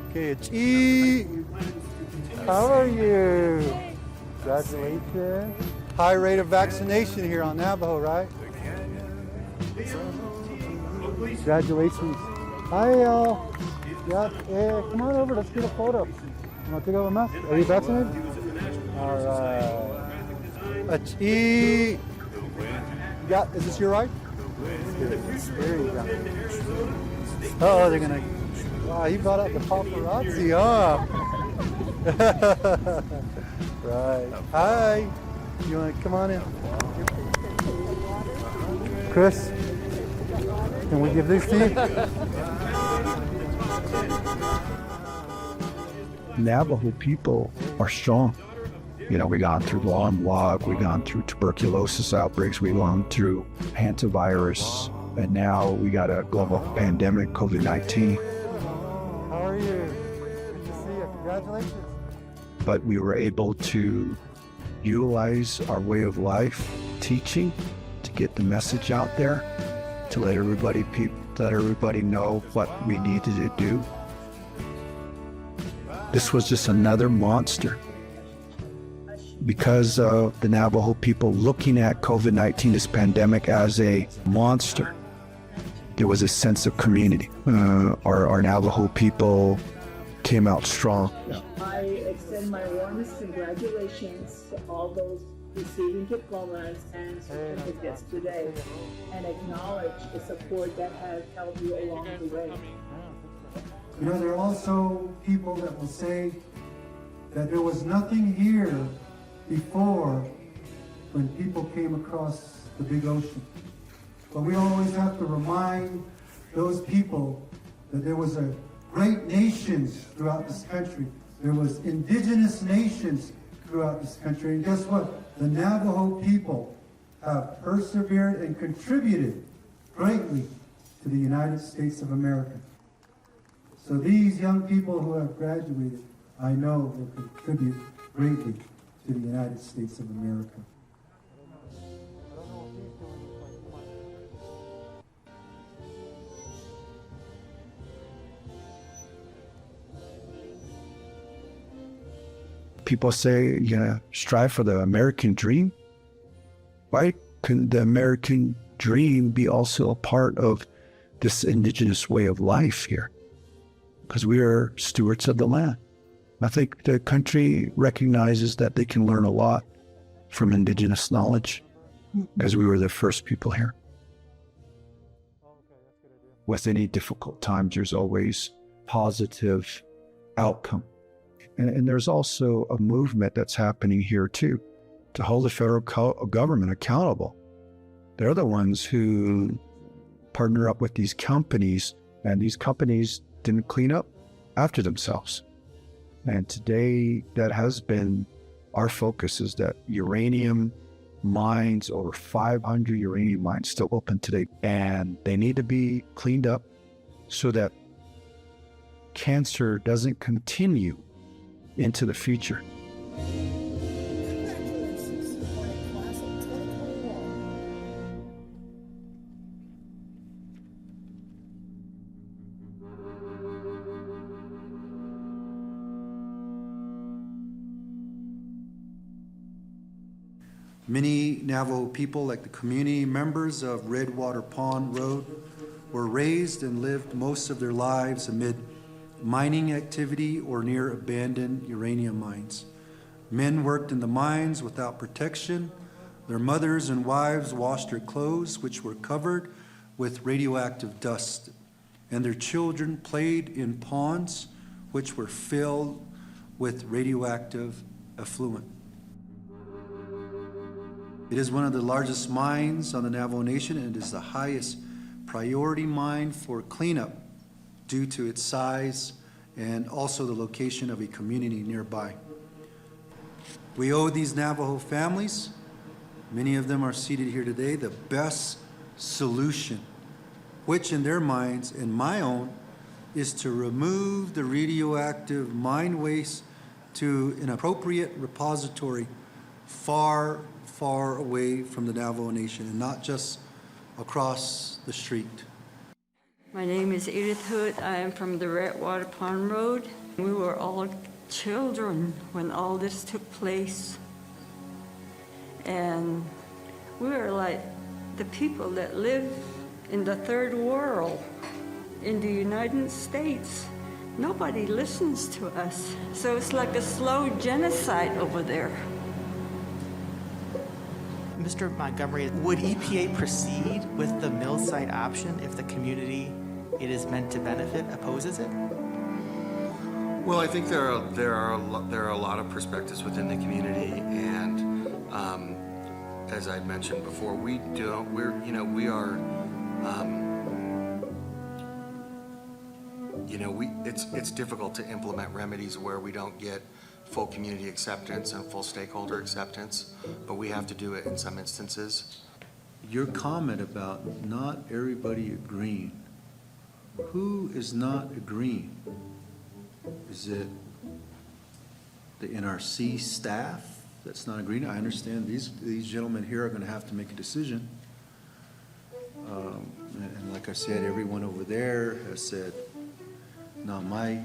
Okay, it's E. How are you? Congratulations. High rate of vaccination here on Navajo, right? Congratulations. Hi, y'all. Yeah, come on over. Let's get a photo. You want to take over a mask? Are you vaccinated? All right. Is this your right? There you go. Oh, they're gonna. Wow, he brought out the paparazzi, huh? Right. Hi. You want to come on in? Chris, can we give this to you? Navajo people are strong. We gone through long walk, we gone through tuberculosis outbreaks, we gone through hantavirus, and now we got a global pandemic, COVID-19. How are you? Good to see you. Congratulations. But we were able to utilize our way of life, teaching, to get the message out there. to let everybody know what we needed to do. This was just another monster. Because of the Navajo people looking at COVID-19, this pandemic, as a monster, there was a sense of community. Our Navajo people came out strong. I extend my warmest congratulations to all those receiving diplomas and certificates today, and acknowledge the support that has helped you along the way. You know, there are also people that will say that there was nothing here before when people came across the big ocean. But we always have to remind those people that there was a great nations throughout this country. There was indigenous nations throughout this country. And guess what? The Navajo people have persevered and contributed greatly to the United States of America. So these young people who have graduated, I know will contribute greatly to the United States of America. People say, strive for the American dream. Why couldn't the American dream be also a part of this indigenous way of life here? Because we are stewards of the land. I think the country recognizes that they can learn a lot from indigenous knowledge, as we were the first people here. With any difficult times, there's always positive outcome. And there's also a movement that's happening here too, to hold the federal government accountable. They're the ones who partner up with these companies, and these companies didn't clean up after themselves. And today, that has been our focus, is that uranium mines, over 500 uranium mines still open today, and they need to be cleaned up so that cancer doesn't continue into the future. Many Navajo people, like the community members of Redwater Pond Road, were raised and lived most of their lives amid mining activity or near abandoned uranium mines. Men worked in the mines without protection. Their mothers and wives washed their clothes, which were covered with radioactive dust, and their children played in ponds, which were filled with radioactive effluent. It is one of the largest mines on the Navajo Nation, and it is the highest priority mine for cleanup due to its size and also the location of a community nearby. We owe these Navajo families, many of them are seated here today, the best solution, which in their minds, and my own, is to remove the radioactive mine waste to an appropriate repository far, far away from the Navajo Nation, and not just across the street. My name is Edith Hood. I am from the Redwater Pond Road. We were all children when all this took place. And we were like the people that live in the third world in the United States. Nobody listens to us. So it's like a slow genocide over there. Mr. Montgomery, would EPA proceed with the mill site option if the community it is meant to benefit opposes it? Well, I think there are a lot of perspectives within the community, and as I mentioned before, it's difficult to implement remedies where we don't get full community acceptance and full stakeholder acceptance, but we have to do it in some instances. Your comment about not everybody agreeing, who is not agreeing? Is it the NRC staff that's not agreeing? I understand these gentlemen here are going to have to make a decision. And like I said, everyone over there has said, not my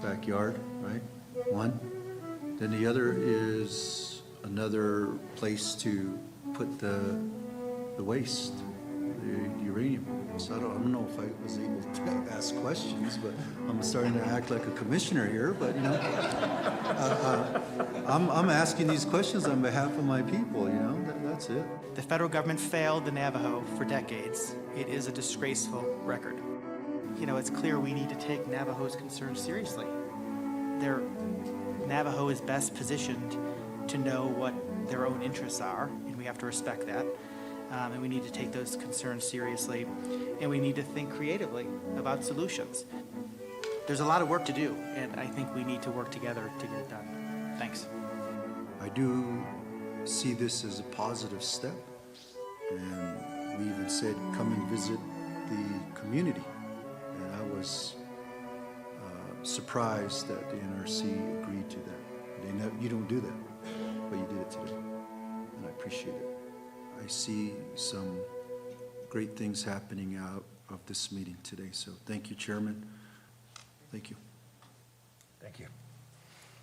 backyard, right? One. Then the other is another place to put the waste, the uranium. So I don't know if I was able to ask questions, but I'm starting to act like a commissioner here, but you know, I'm asking these questions on behalf of my people, you know, that's it. The federal government failed the Navajo for decades. It is a disgraceful record. You know, it's clear we need to take Navajo's concerns seriously. Navajo is best positioned to know what their own interests are, and we have to respect that. And we need to take those concerns seriously, and we need to think creatively about solutions. There's a lot of work to do, and I think we need to work together to get it done. Thanks. I do see this as a positive step, and we even said, come and visit the community. And I was surprised that the NRC agreed to that. You don't do that, but you did it today, and I appreciate it. I see some great things happening out of this meeting today, so thank you, Chairman. Thank you. Thank you.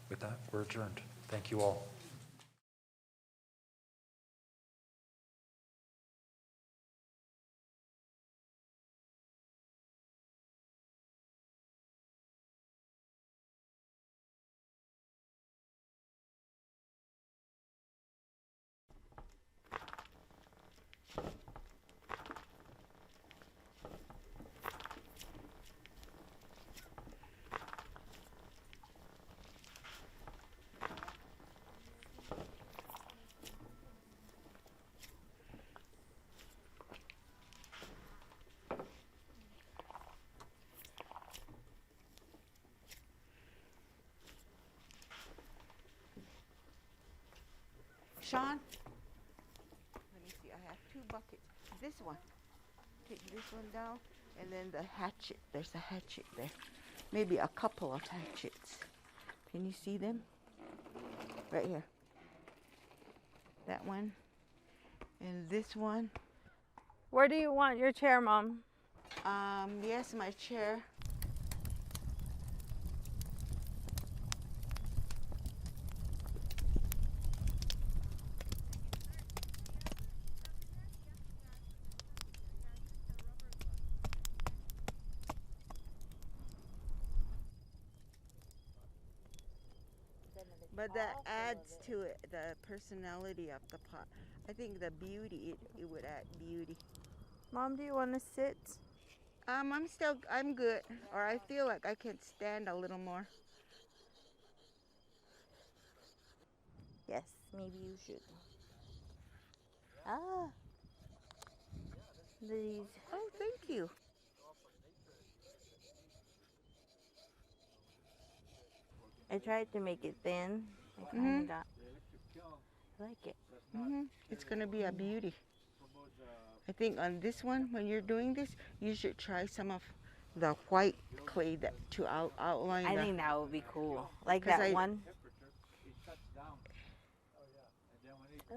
With that, we're adjourned. Thank you all. Sean, let me see, I have 2 buckets. This one, take this one down, and then the hatchet, there's a hatchet there. Maybe a couple of hatchets. Can you see them? Right here. That one, and this one. Where do you want your chair, Mom? Yes, my chair. But that adds to it, the personality of the pot. I think the beauty, it would add beauty. Mom, do you want to sit? I'm good. Or I feel like I can stand a little more. Yes, maybe you should. Ah. These. Oh, thank you. I tried to make it thin. I kind of got. I like it. It's going to be a beauty. I think on this one, when you're doing this, you should try some of the white clay to outline. I think that would be cool. Like that one.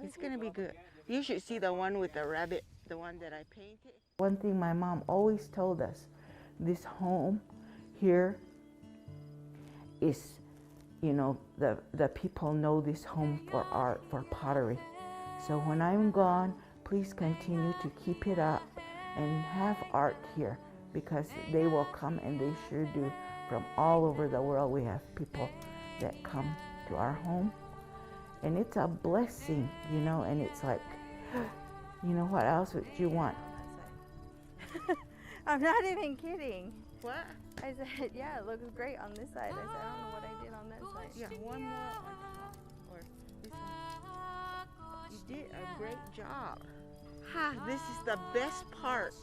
It's going to be good. You should see the one with the rabbit, the one that I painted. One thing my mom always told us, this home here is, you know, the people know this home for art, for pottery. So when I'm gone, please continue to keep it up and have art here, because they will come, and they sure do, from all over the world. We have people that come to our home, and it's a blessing, you know, and it's like, you know, what else would you want? I'm not even kidding. What? I said, yeah, it looks great on this side. I said, I don't know what I did on that side. Yeah, one more on top, or this one. You did a great job. This is the best part,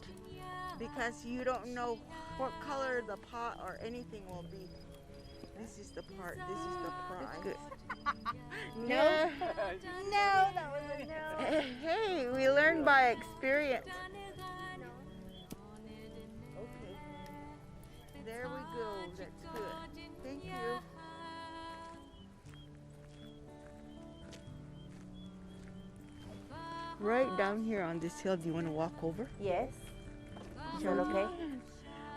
because you don't know what color the pot or anything will be. This is the part, this is the prize. No. Yeah. No, that was a no. Hey, we learn by experience. Okay. There we go. That's good. Thank you. Right down here on this hill, do you want to walk over? Yes. Is that okay?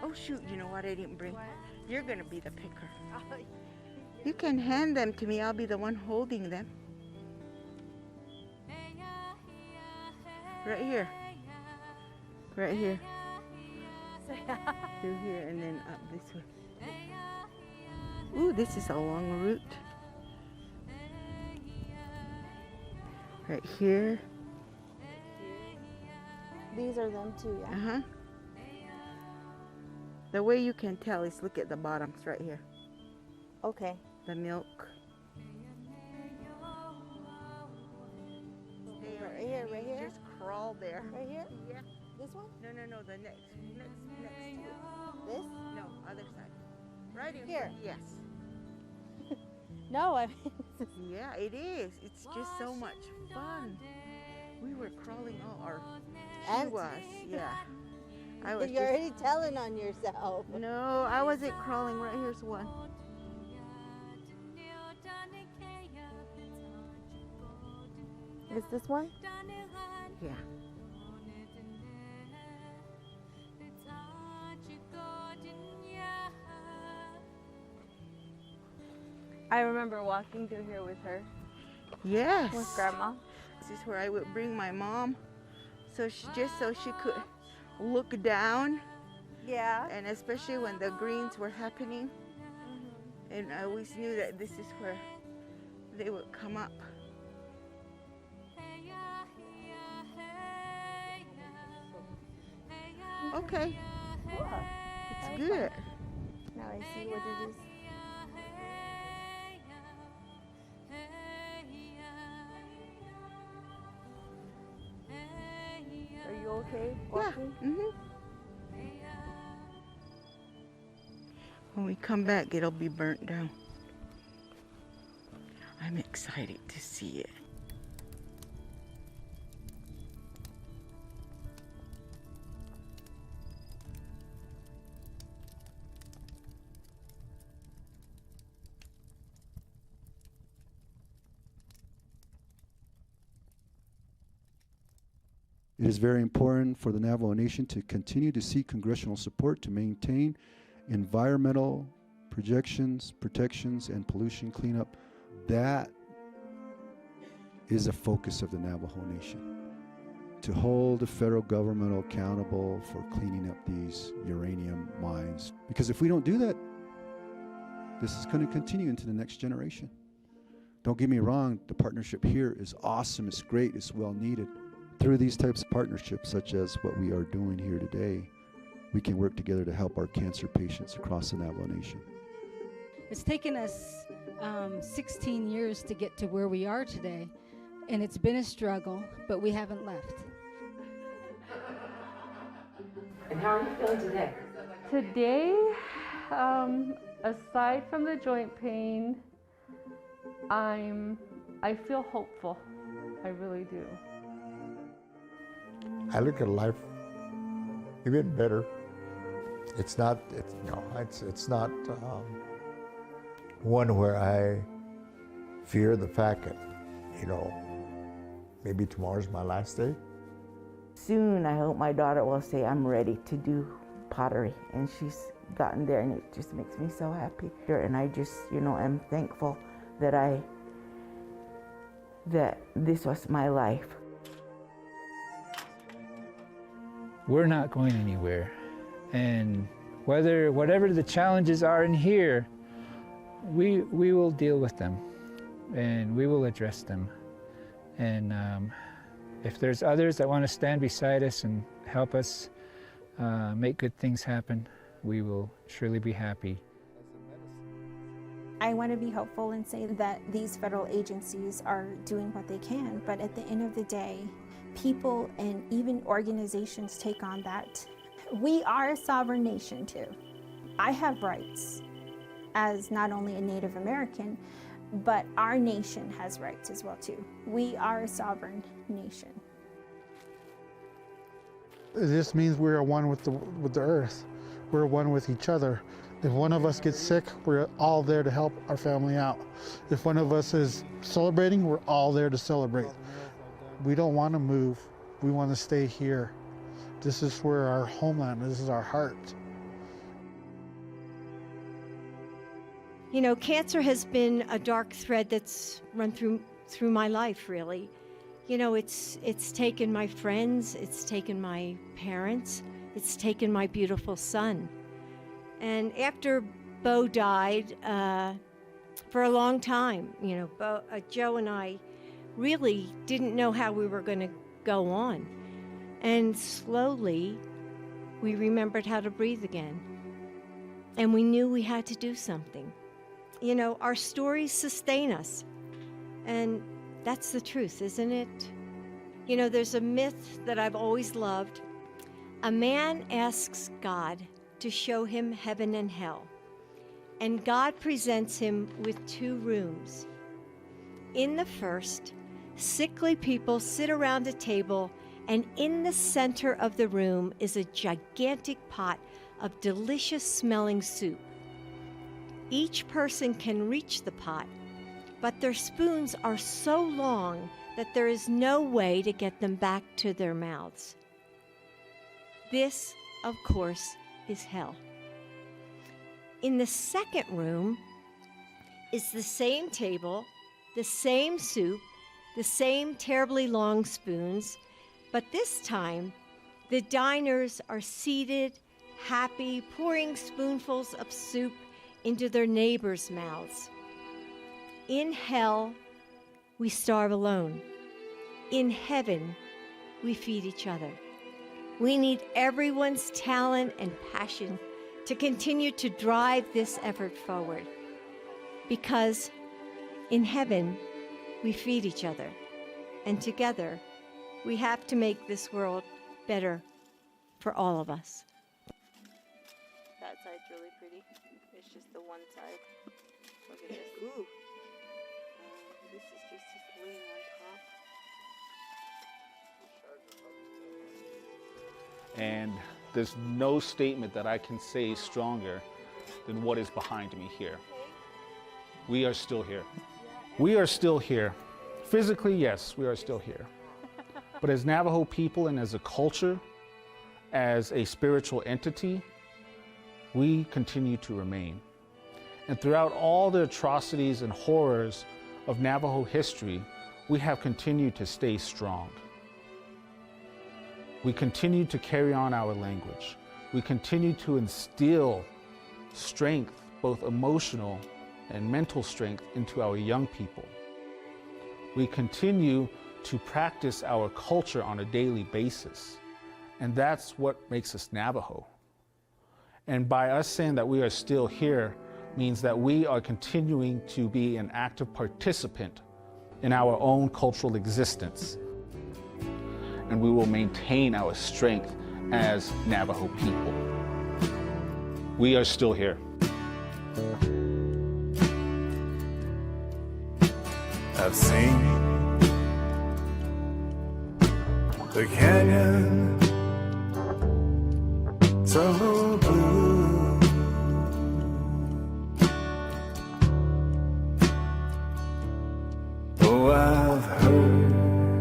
Oh shoot, you know what I didn't bring? You're gonna be the picker. You can hand them to me, I'll be the one holding them. Right here. Right here. Through here and then up this way. Ooh, this is a long route. Right here. These are them too, yeah? Uh-huh. The way you can tell is look at the bottoms right here. Okay. The milk. Right here, right here? Just crawl there. Right here? Yeah. This one? No, the next to it. This? No, other side. Right in Here? front. Yes. No, I mean, Yeah, it is. It's just so much fun. We were crawling all our... She Ants? was, yeah. I was you're already telling on yourself. No, I wasn't crawling. Right here's one. Is this one? Yeah. I remember walking through here with her. Yes. With Grandma. This is where I would bring my mom, so she could look down. Yeah. And especially when the greens were happening. And I always knew that this is where they would come up. Okay. Yeah. It's good. Now I see what it is. Are you okay walking? Yeah. Mm-hmm. When we come back, it'll be burnt down. I'm excited to see it. It is very important for the Navajo Nation to continue to seek congressional support to maintain environmental projections, protections, and pollution cleanup. That is a focus of the Navajo Nation, to hold the federal government accountable for cleaning up these uranium mines. Because if we don't do that, this is going to continue into the next generation. Don't get me wrong, the partnership here is awesome, it's great, it's well needed. Through these types of partnerships, such as what we are doing here today, we can work together to help our cancer patients across the Navajo Nation. It's taken us 16 years to get to where we are today, and it's been a struggle, but we haven't left. And how are you feeling today? Today, aside from the joint pain, I feel hopeful. I really do. I look at life even better. It's not one where I fear the fact that, maybe tomorrow's my last day. Soon, I hope my daughter will say, I'm ready to do pottery. And she's gotten there, and it just makes me so happy. And I just, am thankful that this was my life. We're not going anywhere. And whatever the challenges are in here, we will deal with them and we will address them. And if there's others that want to stand beside us and help us make good things happen, we will surely be happy. I want to be hopeful and say that these federal agencies are doing what they can, but at the end of the day, people and even organizations take on that. We are a sovereign nation too. I have rights as not only a Native American, but our nation has rights as well too. We are a sovereign nation. This means we are one with the earth. We're one with each other. If one of us gets sick, we're all there to help our family out. If one of us is celebrating, we're all there to celebrate. We don't want to move. We want to stay here. This is where our homeland, this is our heart. You know, cancer has been a dark thread that's run through my life, really. You know, it's taken my friends, it's taken my parents, it's taken my beautiful son. And after Bo died, for a long time, you know, Joe and I really didn't know how we were going to go on. And slowly, we remembered how to breathe again. And we knew we had to do something. You know, our stories sustain us. And that's the truth, isn't it? You know, there's a myth that I've always loved. A man asks God to show him heaven and hell. And God presents him with 2 rooms. In the first, sickly people sit around a table, and in the center of the room is a gigantic pot of delicious smelling soup. Each person can reach the pot, but their spoons are so long that there is no way to get them back to their mouths. This, of course, is hell. In the second room is the same table, the same soup, the same terribly long spoons, but this time the diners are seated, happy, pouring spoonfuls of soup into their neighbors' mouths. In hell, we starve alone. In heaven, we feed each other. We need everyone's talent and passion to continue to drive this effort forward. Because in heaven, we feed each other. And together, we have to make this world better for all of us. That side's really pretty. It's just the one side. Look at this. Ooh. This is just his wing on top. And there's no statement that I can say stronger than what is behind me here. We are still here. We are still here. Physically, yes, we are still here. But as Navajo people and as a culture, as a spiritual entity, we continue to remain. And throughout all the atrocities and horrors of Navajo history, we have continued to stay strong. We continue to carry on our language. We continue to instill strength, both emotional and mental strength, into our young people. We continue to practice our culture on a daily basis. And that's what makes us Navajo. And by us saying that we are still here means that we are continuing to be an active participant in our own cultural existence. And we will maintain our strength as Navajo people. We are still here. I've seen the canyon so blue. Oh, I've heard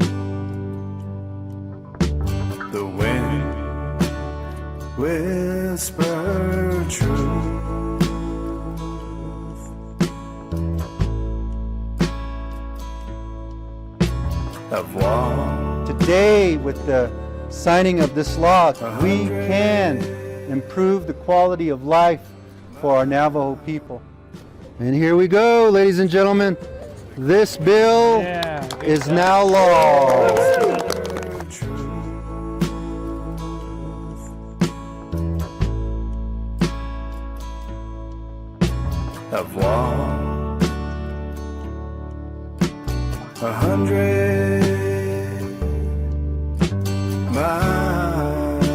the wind whisper truth. I've walked today with the signing of this law, we can improve the quality of life for our Navajo people. And here we go, ladies and gentlemen. This bill is now law. I've walked 100 miles.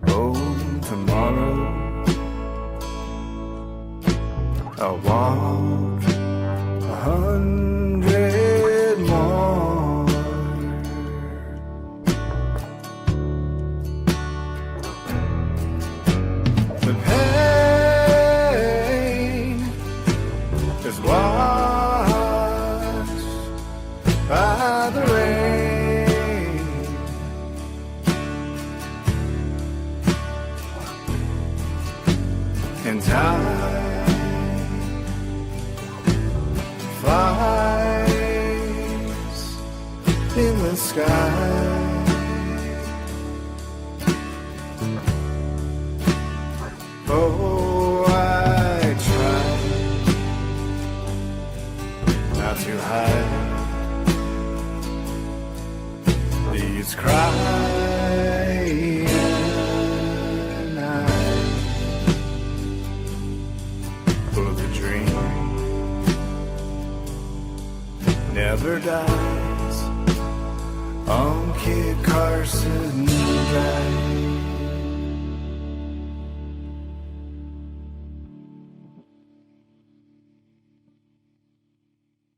Oh, tomorrow I'll walk 100 more. The pain is washed flies in the sky. Oh, I try not to hide these crying eyes, for the dream never dies on Kit Carson Drive.